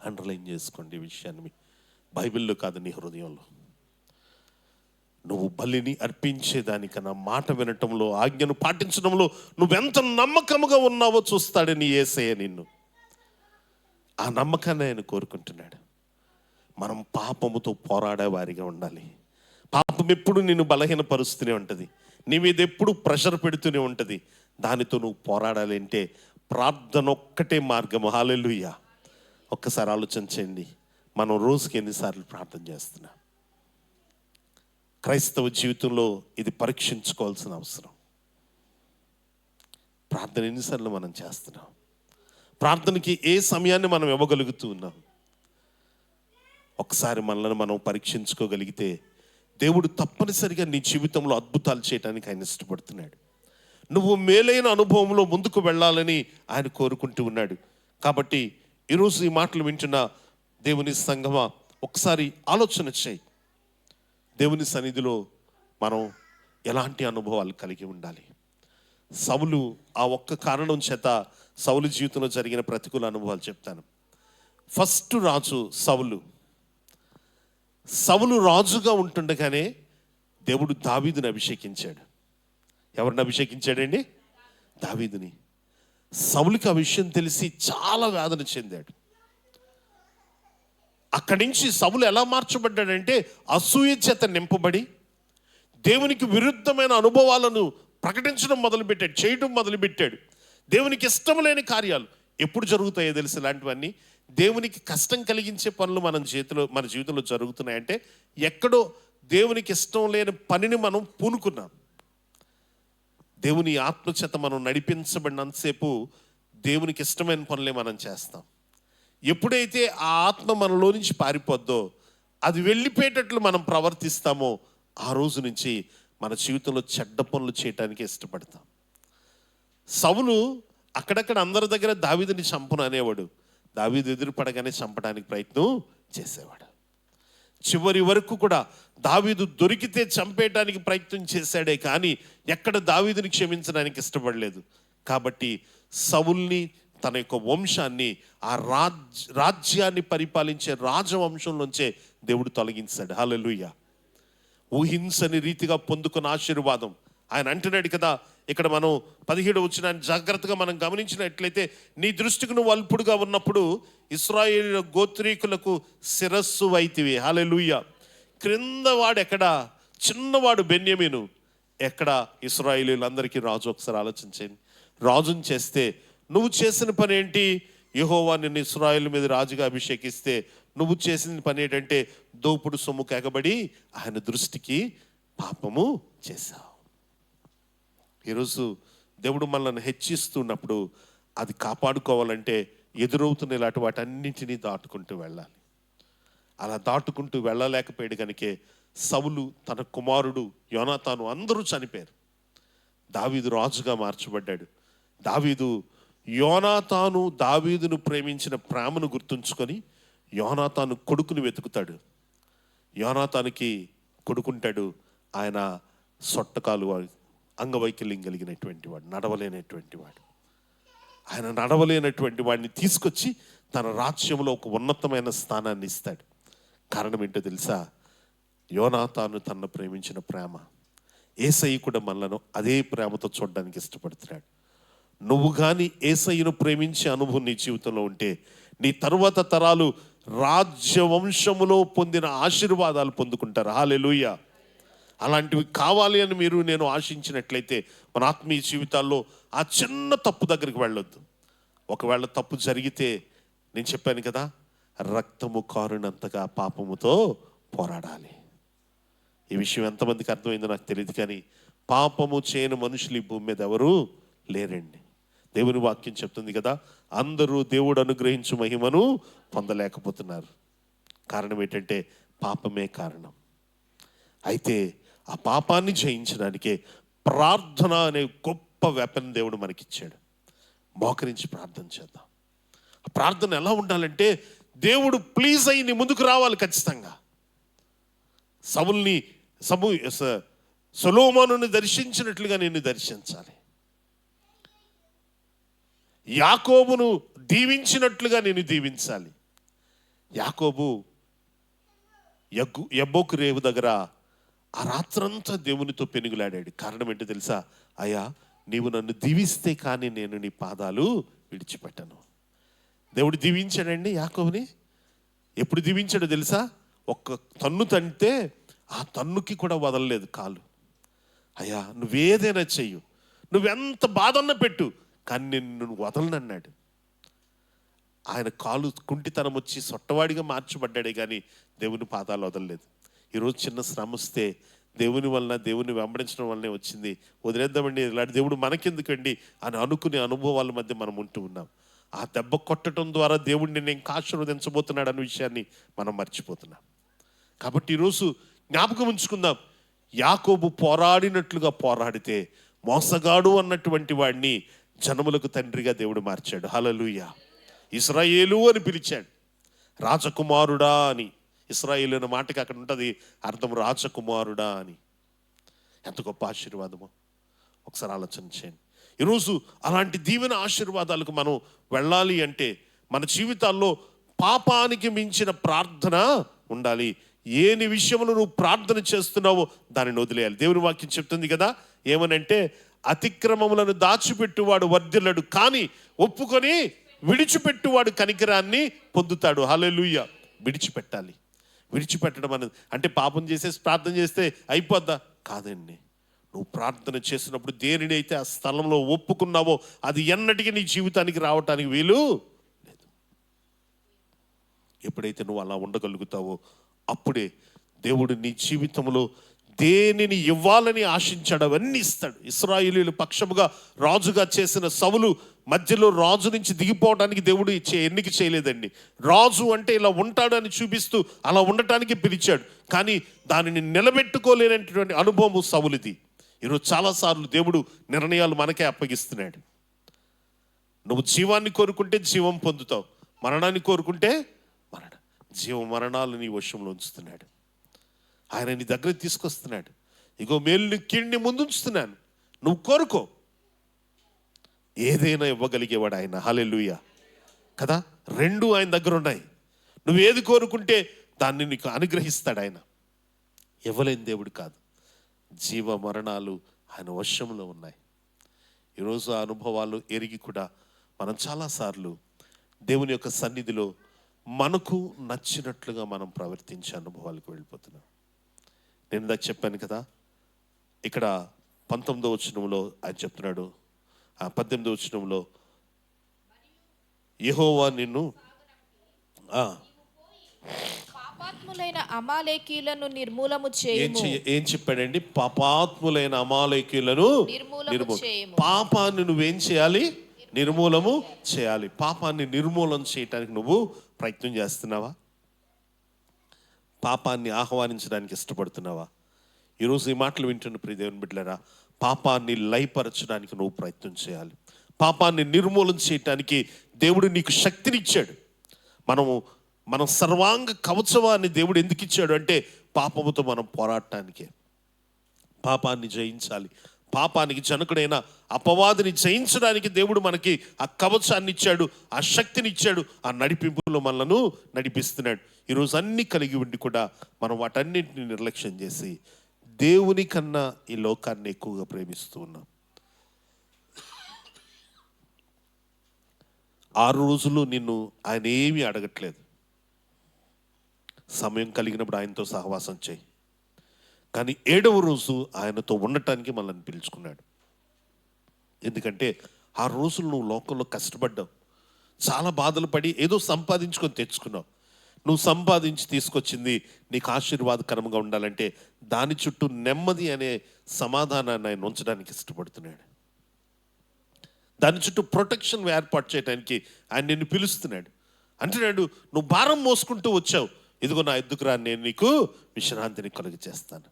అండర్లైన్ చేసుకోండి ఈ విషయాన్ని. బైబిల్లో కాదు, నీ హృదయంలో. నువ్వు బలిని అర్పించేదానికన్నా మాట వినటంలో, ఆజ్ఞను పాటించడంలో నువ్వెంత నమ్మకముగా ఉన్నావో చూస్తాడు నీ యేసయ్య నిన్ను. ఆ నమ్మకాన్ని ఆయన కోరుకుంటున్నాడు. మనం పాపముతో పోరాడే వారిగా ఉండాలి. పాపం ఎప్పుడు నిన్ను బలహీనపరుస్తూనే ఉంటుంది, నీ మీద ఎప్పుడు ప్రెషర్ పెడుతూనే ఉంటుంది. దానితో నువ్వు పోరాడాలి అంటే ప్రార్థన ఒక్కటే మార్గము. హల్లెలూయా. ఒక్కసారి ఆలోచన చేయండి, మనం రోజుకి ఎన్నిసార్లు ప్రార్థన చేస్తున్నాం? క్రైస్తవ జీవితంలో ఇది పరీక్షించుకోవాల్సిన అవసరం. ప్రార్థన ఎన్నిసార్లు మనం చేస్తున్నాం? ప్రార్థనకి ఏ సమయాన్ని మనం ఇవ్వగలుగుతూ ఉన్నాం? ఒకసారి మనల్ని మనం పరీక్షించుకోగలిగితే దేవుడు తప్పనిసరిగా నీ జీవితంలో అద్భుతాలు చేయడానికి ఆయన ఇష్టపడుతున్నాడు. నువ్వు మేలైన అనుభవంలో ముందుకు వెళ్ళాలని ఆయన కోరుకుంటూ ఉన్నాడు. కాబట్టి ఈరోజు ఈ మాటలు వింటున్న దేవుని సంఘమా, ఒకసారి ఆలోచన చేయి. దేవుని సన్నిధిలో మనం ఎలాంటి అనుభవాలు కలిగి ఉండాలి? సౌలు ఆ ఒక్క కారణం చేత సౌలు జీవితంలో జరిగిన ప్రతికూల అనుభవాలు చెప్తాను. ఫస్ట్ రాజు సౌలు రాజుగా ఉంటుండగానే దేవుడు దావీదుని అభిషేకించాడు. ఎవరిని అభిషేకించాడండి? దావీదుని. సౌలుకి ఆ విషయం తెలిసి చాలా వేదన చెందాడు. అక్కడి నుంచి సౌలు ఎలా మార్చబడ్డాడంటే అసూయ చేత నింపబడి దేవునికి విరుద్ధమైన అనుభవాలను ప్రకటించడం మొదలుపెట్టాడు, చేయడం మొదలుపెట్టాడు. దేవునికి ఇష్టం లేని కార్యాలు ఎప్పుడు జరుగుతాయో తెలుసు. ఇలాంటివన్నీ దేవునికి కష్టం కలిగించే పనులు మన జీవితంలో జరుగుతున్నాయంటే ఎక్కడో దేవునికి ఇష్టం లేని పనిని మనం పూనుకున్నాం. దేవుని ఆత్మచేత మనం నడిపించబడినంతసేపు దేవునికి ఇష్టమైన పనులే మనం చేస్తాం. ఎప్పుడైతే ఆ ఆత్మ మనలో నుంచి పారిపోద్దో, అది వెళ్ళిపోయేటట్లు మనం ప్రవర్తిస్తామో, ఆ రోజు నుంచి మన జీవితంలో చెడ్డ పనులు చేయటానికి ఇష్టపడతాం. సౌలు అక్కడక్కడ అందరి దగ్గర దావీదుని చంపును అనేవాడు. దావీదు ఎదురుపడగానే చంపడానికి ప్రయత్నం చేసేవాడు. చివరి వరకు కూడా దావీదు దొరికితే చంపేయడానికి ప్రయత్నం చేశాడే కానీ ఎక్కడ దావీదుని క్షమించడానికి ఇష్టపడలేదు. కాబట్టి సౌల్ని, తన యొక్క వంశాన్ని, ఆ రాజ్యాన్ని పరిపాలించే రాజవంశం నుంచే దేవుడు తొలగించాడు. హల్లెలూయా. ఊహించని రీతిగా పొందుకున్న ఆశీర్వాదం. ఆయన అంటున్నాడు కదా, ఇక్కడ మనం 17వ వచనాన్ని జాగ్రత్తగా మనం గమనించినట్లయితే, నీ దృష్టికి నువ్వు అల్పుడుగా ఉన్నప్పుడు ఇశ్రాయేలు గోత్రీకులకు శిరస్సు వైతివి. హల్లెలూయా. క్రింద వాడు ఎక్కడ? చిన్నవాడు బెన్యామీను. ఎక్కడ? ఇశ్రాయేలీలందరికీ రాజు. ఒకసారి ఆలోచించండి. రాజుని చేస్తే నువ్వు చేసిన పని ఏంటి? యెహోవా నిన్ను ఇశ్రాయేలు మీద రాజుగా అభిషేకిస్తే నువ్వు చేసిన పని ఏంటంటే దోపుడు సొమ్ము ఎగబడి ఆయన దృష్టికి పాపము చేశావు. ఈరోజు దేవుడు మనల్ని హెచ్చిస్తున్నప్పుడు అది కాపాడుకోవాలంటే ఎదురవుతున్న ఇలాంటి వాటన్నింటినీ దాటుకుంటూ వెళ్ళాలి. అలా దాటుకుంటూ వెళ్ళలేకపోయాడు కనుకే సౌలు, తన కుమారుడు యోనాతాను అందరూ చనిపోయారు. దావీదు రాజుగా మార్చబడ్డాడు. యోనాతాను దావీదును ప్రేమించిన ప్రేమను గుర్తుంచుకొని యోనాతాను కొడుకుని వెతుకుతాడు. యోనాతానుకి కొడుకుంటాడు. ఆయన సొట్టకాలు, అంగవైకల్యం కలిగినటువంటి వాడు, నడవలేనటువంటి వాడు. ఆయన నడవలేనటువంటి వాడిని తీసుకొచ్చి తన రాజ్యంలో ఒక ఉన్నతమైన స్థానాన్ని ఇస్తాడు. కారణం ఏంటో తెలుసా? యోనాతాను తనను ప్రేమించిన ప్రేమ. యేసయ్య కూడా మనలను అదే ప్రేమతో చూడడానికి ఇష్టపడుతున్నాడు. నువ్వు కానీ యేసయ్యను ప్రేమించే అనుభవం నీ జీవితంలో ఉంటే నీ తరువాత తరాలు రాజ్యవంశములో పొందిన ఆశీర్వాదాలు పొందుకుంటారు. హల్లెలూయా. అలాంటివి కావాలి అని నేను ఆశించినట్లయితే మన ఆత్మీయ జీవితాల్లో ఆ చిన్న తప్పు దగ్గరికి వెళ్ళొద్దు. ఒకవేళ తప్పు జరిగితే నేను చెప్పాను కదా, రక్తము కారునంతగా పాపముతో పోరాడాలి. ఈ విషయం ఎంతమందికి అర్థమైందో నాకు తెలియదు, కానీ పాపము చేయని మనుషులు ఈ భూమి మీద ఎవరు లేరండి. దేవుని వాక్యం చెప్తుంది కదా, అందరూ దేవుడు అనుగ్రహించు మహిమను పొందలేకపోతున్నారు. కారణం ఏంటంటే పాపమే కారణం. అయితే ఆ పాపాన్ని జయించడానికే ప్రార్థన అనే గొప్ప వెపన్ దేవుడు మనకిచ్చాడు. మోకరించి ప్రార్థన చేద్దాం. ఆ ప్రార్థన ఎలా ఉండాలంటే, దేవుడు ప్లీజ్ అయ్యి నీ ముందుకు రావాలి ఖచ్చితంగా. సొలొమోనుని దర్శించినట్లుగా నిన్ను దర్శించాలి. యాకోబును దీవించినట్లుగా నేను దీవించాలి. యాకోబు యబ్బోకు రేవు దగ్గర ఆ రాత్రంతా దేవునితో పెనుగులాడాడు. కారణం ఏంటో తెలుసా? అయ్యా, నీవు నన్ను దీవిస్తే కానీ నేను నీ పాదాలు విడిచిపెట్టను. దేవుడు దీవించాడండి యాకోబుని. ఎప్పుడు దీవించాడో తెలుసా? ఒక్క తన్ను తంటే ఆ తన్నుకి కూడా వదలలేదు కాలు. అయ్యా, నువ్వేదైనా చెయ్యు, నువ్వెంత బాధన్న పెట్టు, కానీ నిన్ను వదలనన్నాడు. ఆయన కాలు కుంటితనం వచ్చి సొట్టవాడిగా మార్చబడ్డాడే కానీ దేవుని పాదాలు వదలలేదు. ఈరోజు చిన్న శ్రమ వస్తే దేవుని వలన, దేవుని వెంబడించడం వల్లనే వచ్చింది, వదిలేద్దామండి, ఇలాంటి దేవుడు మనకెందుకండి అని అనుకునే అనుభవాల మధ్య మనం ఉంటూ ఉన్నాం. ఆ దెబ్బ కొట్టడం ద్వారా దేవుడిని నేను ఇంకా ఆశీర్వదించబోతున్నాడు అనే విషయాన్ని మనం మర్చిపోతున్నాం. కాబట్టి ఈరోజు జ్ఞాపకం ఉంచుకుందాం, యాకోబు పోరాడినట్లుగా పోరాడితే మోసగాడు అన్నటువంటి వాడిని జనములకు తండ్రిగా దేవుడు మార్చాడు. హల్లెలూయా. ఇశ్రాయేలు అని పిలిచాడు, రాజకుమారుడా అని. ఇశ్రాయేలు అనే మాటకి అక్కడ ఉంటుంది అర్థం, రాజకుమారుడా అని. ఎంత గొప్ప ఆశీర్వాదమో ఒకసారి ఆలోచన చేయండి. ఈరోజు అలాంటి దీవెన ఆశీర్వాదాలకు మనం వెళ్ళాలి అంటే మన జీవితాల్లో పాపానికి మించిన ప్రార్థన ఉండాలి. ఏని విషయంలో నువ్వు ప్రార్థన చేస్తున్నావో దానిని వదిలేయాలి. దేవుని వాక్యం చెప్తుంది కదా, ఏమనంటే అతిక్రమములను దాచిపెట్టువాడు వర్ధిల్లడు, కానీ ఒప్పుకొని విడిచిపెట్టువాడు కనికరాన్ని పొందుతాడు. హల్లెలూయా. విడిచిపెట్టాలి. విడిచిపెట్టడం అనేది అంటే పాపం చేసేసి ప్రార్థన చేస్తే అయిపోద్దా? కాదండి. నువ్వు ప్రార్థన చేసినప్పుడు దేనిని అయితే ఆ స్థలంలో ఒప్పుకున్నావో అది ఎన్నటికీ నీ జీవితానికి రావటానికి వీలు లేదు. ఎప్పుడైతే నువ్వు అలా ఉండగలుగుతావో అప్పుడే దేవుడు నీ జీవితంలో దేనిని ఇవ్వాలని ఆశించాడు అవన్నీ ఇస్తాడు. ఇశ్రాయేలీయుల పక్షముగా రాజుగా చేసిన సౌలు మధ్యలో రాజు నుంచి దిగిపోవడానికి దేవుడు ఎన్నిక చేయలేదండి. రాజు అంటే ఇలా ఉంటాడని చూపిస్తూ అలా ఉండటానికి పిలిచాడు, కానీ దానిని నిలబెట్టుకోలేనటువంటి అనుభవం సౌలుది. ఈరోజు చాలాసార్లు దేవుడు నిర్ణయాలు మనకే అప్పగిస్తున్నాడు. నువ్వు జీవాన్ని కోరుకుంటే జీవం పొందుతావు, మరణాన్ని కోరుకుంటే మరణం. జీవ మరణాలు నీ వశంలో ఉంచుతున్నాడు. ఆయన నీ దగ్గర తీసుకొస్తున్నాడు. ఇగో మేలు కీడిని ముందు ఉంచుతున్నాను, నువ్వు కోరుకో. ఏదైనా ఇవ్వగలిగేవాడు ఆయన. హల్లెలూయా కదా. రెండు ఆయన దగ్గర ఉన్నాయి. నువ్వు ఏది కోరుకుంటే దాన్ని నీకు అనుగ్రహిస్తాడు ఆయన. ఇవ్వలేని దేవుడు కాదు. జీవ మరణాలు ఆయన వశంలో ఉన్నాయి. ఈరోజు ఆ అనుభవాలు ఎరిగి కూడా మనం చాలాసార్లు దేవుని యొక్క సన్నిధిలో మనకు నచ్చినట్లుగా మనం ప్రవర్తించే అనుభవాలకు వెళ్ళిపోతున్నాం. నేను ఇందాక చెప్పాను కదా, ఇక్కడ 19వ వచనంలో ఆయన చెప్తున్నాడు, 18వ వచనంలో యెహోవా నిన్ను పాపాత్ములైన అమాలేకీయులను నిర్మూలము చేయుము. ఏం చెప్పాడండి? పాపాత్ములైన అమాలేకీయులను పాపాన్ని నువ్వేం చేయాలి? నిర్మూలము చేయాలి. పాపాన్ని నిర్మూలన చేయటానికి నువ్వు ప్రయత్నం చేస్తున్నావా? పాపాన్ని ఆహ్వానించడానికి ఇష్టపడుతున్నావా? ఈరోజు ఈ మాటలు వింటున్న ప్రియ దేవుని బిడ్డలారా, పాపాన్ని లయపరచడానికి నువ్వు ప్రయత్నం చేయాలి. పాపాన్ని నిర్మూలన చేయటానికి దేవుడు నీకు శక్తినిచ్చాడు. మనం సర్వాంగ కవచవాన్ని దేవుడు ఎందుకు ఇచ్చాడు అంటే పాపముతో మనం పోరాడటానికే. పాపాన్ని జయించాలి. పాపానికి జనకుడైన అపవాదిని జయించడానికి దేవుడు మనకి ఆ కవచాన్ని ఇచ్చాడు, ఆ శక్తిని ఇచ్చాడు, ఆ నడిపింపులో మనలను నడిపిస్తున్నాడు. ఈరోజు అన్ని కలిగి ఉండి కూడా మనం వాటన్నింటిని నిర్లక్ష్యం చేసి దేవుని కన్నా ఈ లోకాన్ని ఎక్కువగా ప్రేమిస్తూ ఉన్నాం. 6 రోజులు నిన్ను ఆయన ఏమీ అడగట్లేదు. సమయం కలిగినప్పుడు ఆయనతో సహవాసం చేయి. కానీ 7వ రోజు ఆయనతో ఉండటానికి మనల్ని పిలుచుకున్నాడు. ఎందుకంటే 6 రోజులు నువ్వు లోకంలో కష్టపడ్డావు, చాలా బాధలు పడి ఏదో సంపాదించుకొని తెచ్చుకున్నావు. నువ్వు సంపాదించి తీసుకొచ్చింది నీకు ఆశీర్వాదకరంగా ఉండాలంటే దాని చుట్టూ నెమ్మది అనే సమాధానాన్ని ఆయన ఉంచడానికి ఇష్టపడుతున్నాడు. దాని చుట్టూ ప్రొటెక్షన్ ఏర్పాటు చేయడానికి ఆయన నిన్ను పిలుస్తున్నాడు. అంటున్నాడు, నువ్వు భారం మోసుకుంటూ వచ్చావు, ఇదిగో నా ఎద్దుకురా, నేను నీకు విశ్రాంతిని కలుగ చేస్తాను.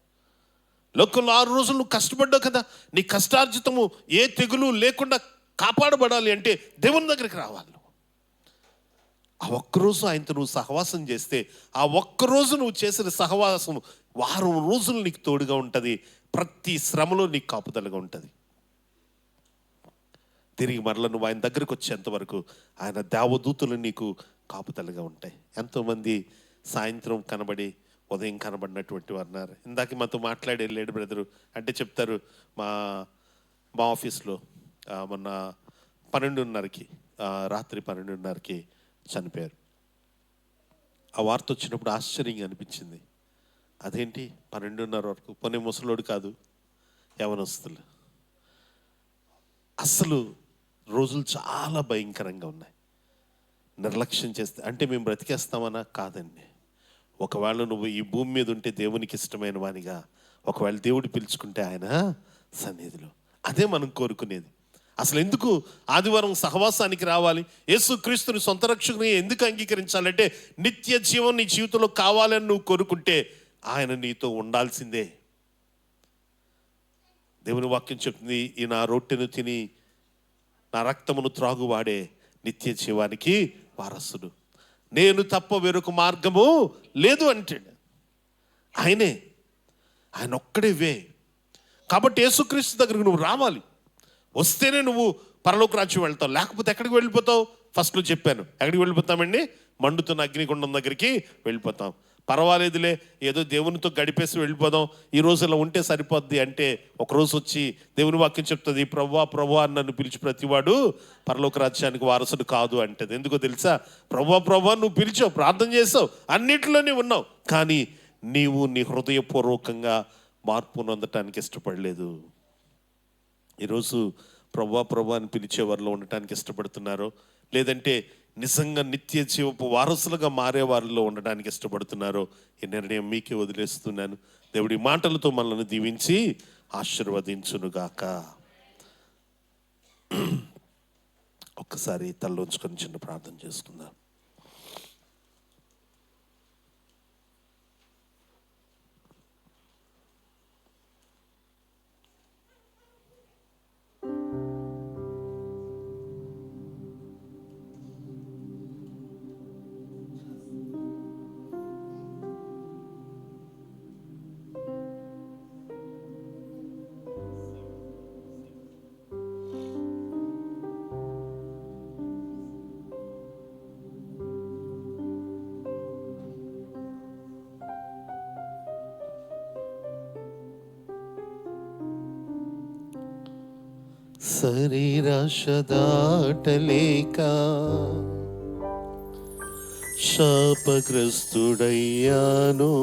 లోకంలో 6 రోజులు నువ్వు కష్టపడ్డావు కదా, నీ కష్టార్జితము ఏ తెగులు లేకుండా కాపాడబడాలి అంటే దేవుని దగ్గరికి రావాలి. ఆ ఒక్కరోజు ఆయనతో నువ్వు సహవాసం చేస్తే, ఆ ఒక్కరోజు నువ్వు చేసిన సహవాసం వారం రోజులు నీకు తోడుగా ఉంటుంది. ప్రతి శ్రమలో నీకు కాపుదలగా ఉంటుంది. తిరిగి మరల నువ్వు ఆయన దగ్గరకు వచ్చేంత వరకు ఆయన దేవదూతలు నీకు కాపుదలగా ఉంటాయి. ఎంతోమంది సాయంత్రం కనబడి ఉదయం కనబడినటువంటి వారు ఉన్నారు. ఇందాక మాతో మాట్లాడే లేడు బ్రదరు అంటే చెప్తారు, మా ఆఫీస్లో మొన్న 12:30కి రాత్రి 12:30కి చనిపోయారు. ఆ వార్త వచ్చినప్పుడు ఆశ్చర్యంగా అనిపించింది. అదేంటి 12:30 వరకు? పోనీ ముసలోడు కాదు, యవనస్తులు. అసలు రోజులు చాలా భయంకరంగా ఉన్నాయి. నిర్లక్ష్యం చేస్తే అంటే మేము బ్రతికేస్తామన్నా? కాదండి. ఒకవేళ నువ్వు ఈ భూమి మీద ఉంటే దేవునికి ఇష్టమైన వానిగా, ఒకవేళ దేవుడు పిలుచుకుంటే ఆయన సన్నిధిలో, అదే మనం కోరుకునేది. అసలు ఎందుకు ఆదివారం సహవాసానికి రావాలి? యేసుక్రీస్తుని సొంత రక్షకుని ఎందుకు అంగీకరించాలంటే నిత్య జీవం నీ జీవితంలో కావాలని నువ్వు కోరుకుంటే ఆయన నీతో ఉండాల్సిందే. దేవుని వాక్యం చెప్తుంది, ఈ నా రొట్టెను తిని నా రక్తమును త్రాగువాడే నిత్య జీవానికి వారసుడు, నేను తప్ప వేరొక మార్గము లేదు అంటాడు. ఆయన ఒక్కడే వే. కాబట్టి యేసుక్రీస్తు దగ్గరకు నువ్వు రావాలి. వస్తేనే నువ్వు పరలోక రాజ్యం వెళ్తావు. లేకపోతే ఎక్కడికి వెళ్ళిపోతావు? ఫస్ట్లో చెప్పాను, ఎక్కడికి వెళ్ళిపోతామండి? మండుతున్న అగ్నిగుండం దగ్గరికి వెళ్ళిపోతాం. పర్వాలేదులే, ఏదో దేవునితో గడిపేసి వెళ్ళిపోదాం, ఈ రోజు ఇలా ఉంటే సరిపోద్ది అంటే ఒకరోజు వచ్చి దేవుని వాక్యం చెప్తుంది, ప్రభువా ప్రభువా అని నన్ను పిలిచి ప్రతివాడు పరలోక రాజ్యానికి వారసుడు కాదు అంటది. ఎందుకో తెలుసా? ప్రభువా ప్రభువా నువ్వు పిలిచావు, ప్రార్థన చేసావు, అన్నిటిలోనే ఉన్నావు, కానీ నీవు నీ హృదయపూర్వకంగా మార్పు పొందటానికి ఇష్టపడలేదు. ఈరోజు ప్రభువా ప్రభువా అని పిలిచే వారిలో ఉండటానికి ఇష్టపడుతున్నారో, లేదంటే నిజంగా నిత్య జీవపు వారసులుగా మారే వారిలో ఉండడానికి ఇష్టపడుతున్నారో, ఈ నిర్ణయం మీకే వదిలేస్తున్నాను. దేవుడి మాటలతో మనల్ని దీవించి ఆశీర్వదించునుగాక. ఒక్కసారి తల్లోంచుకొని చిన్న ప్రార్థన చేసుకుందాం. శరీరాశ దాటలేక శాపగ్రస్తుడయ్యాను,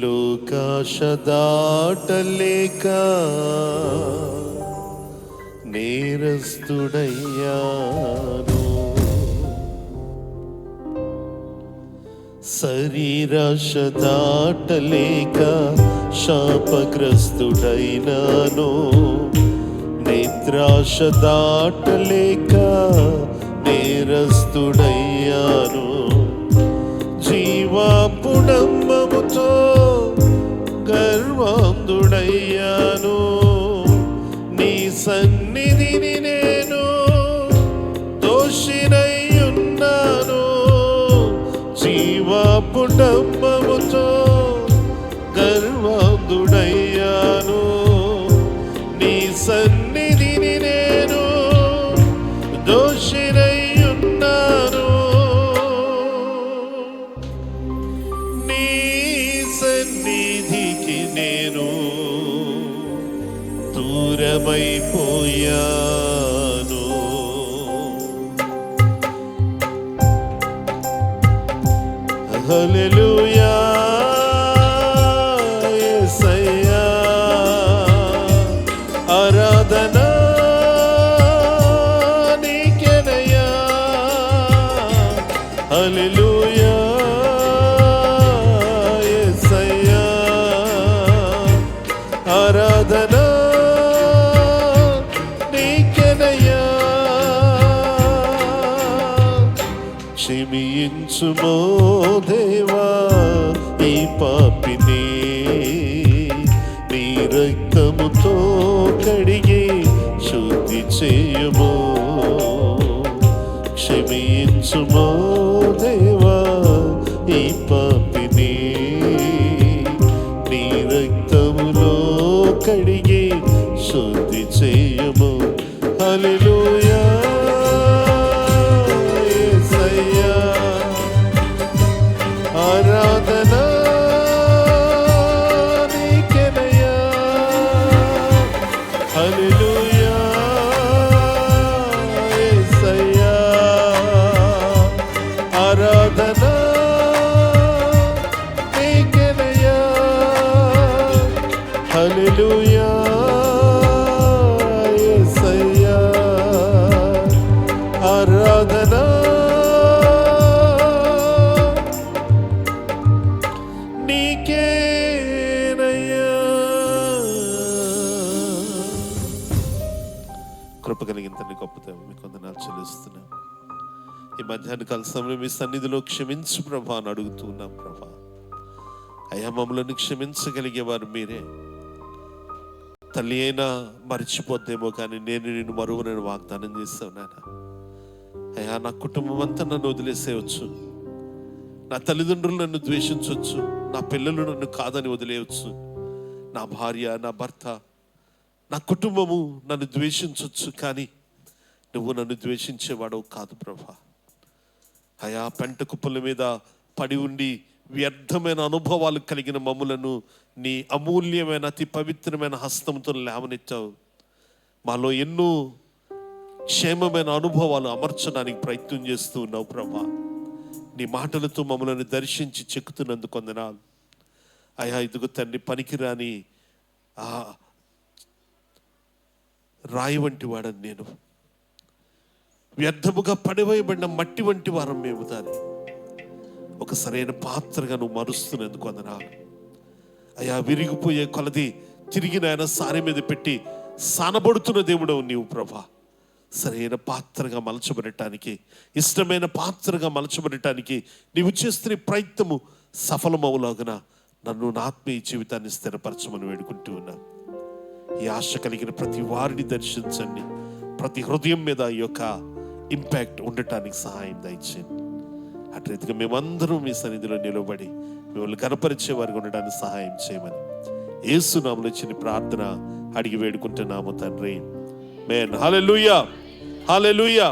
లోకాశ దాటలేక నేరస్తుడయ్యాను. శరీరాశ దాటలేక శాపగ్రస్తుడైనాను, నేత్రాశ దాటలేక నేరస్తుడయ్యాను. జీవాపుడంబముతో గర్వాంధుడయ్యాను, నీ సన్నిధిని నేను దోషినయ్యున్నాను. జీవాపుడంబముతో గర్వాంధుడయ్యాను, నీ సన్నిధిని నేను దోషినయ్యున్నాను. నీ సన్నిధికి నేను దూరమైపోయాను. హల్లెలూయా యేసయ్యా, ఆరాధన నీకేనయ్యా. ఆరాధన నీకెనయ్యా. క్షమించుమో దేవా ఈ పాపిని, నీ రక్తముతో కడిగి శుద్ధి చేయము. క్షమించుమో దేవా ఈ పాపిని, నీ రక్తములో కడిగి శుద్ధి చేయము. హల్లెలూయా యేసయ్యా. ఆరాధన నీకెనయ్యా. హల్లెలూయా యేసయ్యా. ఆరాధన నీకెనయ్యా. హల్లెలూయా యేసయ్యా. ఆరాధన నీకేనయ్యా. కృప కలిగిన తండ్రి, గొప్ప దేవా, మీకు వందనాలు చెల్లిస్తున్నాం. ఈ మధ్యాహ్న కాల సమయంలో మీ సన్నిధిలో క్షమించు ప్రభా అని అడుగుతున్నాం ప్రభా. అయ్యా, మమ్మల్ని క్షమించగలిగేవారు మీరే. తల్లి అయినా మర్చిపోద్దేమో కానీ నేను నిన్ను మరువనని వాగ్దానం చేస్తావు నాయన. అయ్యా, నా కుటుంబం అంతా నన్ను వదిలేసేయచ్చు, నా తల్లిదండ్రులు నన్ను ద్వేషించవచ్చు, నా పిల్లలు నన్ను కాదని వదిలేయచ్చు, నా భార్య, నా భర్త, నా కుటుంబము నన్ను ద్వేషించవచ్చు, కానీ నువ్వు నన్ను ద్వేషించేవాడవు కాదు ప్రభా. అయా, పెంట కుప్పల మీద పడి ఉండి వ్యర్థమైన అనుభవాలు కలిగిన మమ్ములను నీ అమూల్యమైన అతి పవిత్రమైన హస్తంతో లేవనెత్తావు. మాలో ఎన్నో క్షేమమైన అనుభవాలు అమర్చడానికి ప్రయత్నం చేస్తూ ఉన్నావు ప్రభా. నీ మాటలతో మమ్మల్ని దర్శించి చెక్కుతున్నందుకు వందనాలు అయా. ఇదిగో తండ్రి, పనికిరాని ఆ రాయి వంటి వాడని నేను, వ్యర్థముగా పడివేయబడిన మట్టి వంటి వారం మేము. దాన్ని ఒక సరైన పాత్రగా నువ్వు మరుస్తున్నందుకు వందనాలు అయా. విరిగిపోయే కొలది తిరిగి నాయన సారి మీద పెట్టి సానబడుతున్న దేవుడవు నీవు ప్రభా. సరైన పాత్రగా మలచబడటానికి, ఇష్టమైన పాత్రగా మలచబడటానికి నీవు చేస్తున్న ప్రయత్నము సఫలమవులాగున నన్ను, నా ఆత్మీయ జీవితాన్ని స్థిరపరచమని వేడుకుంటూ ఉన్నా. ఈ ఆశ కలిగిన ప్రతి వారిని దర్శించండి. ప్రతి హృదయం మీద ఈ యొక్క ఇంపాక్ట్ ఉండటానికి సహాయం దయచేయండి. అటు రీతిగా మేమందరం మీ సన్నిధిలో నిలబడి మిమ్మల్ని కనపరిచే వారికి ఉండడానికి సహాయం చేయమని యేసు నామములో చిన్న ప్రార్థన అడిగి వేడుకుంటున్నాము తండ్రి. ఆమేన్. హల్లెలూయా, హల్లెలూయా.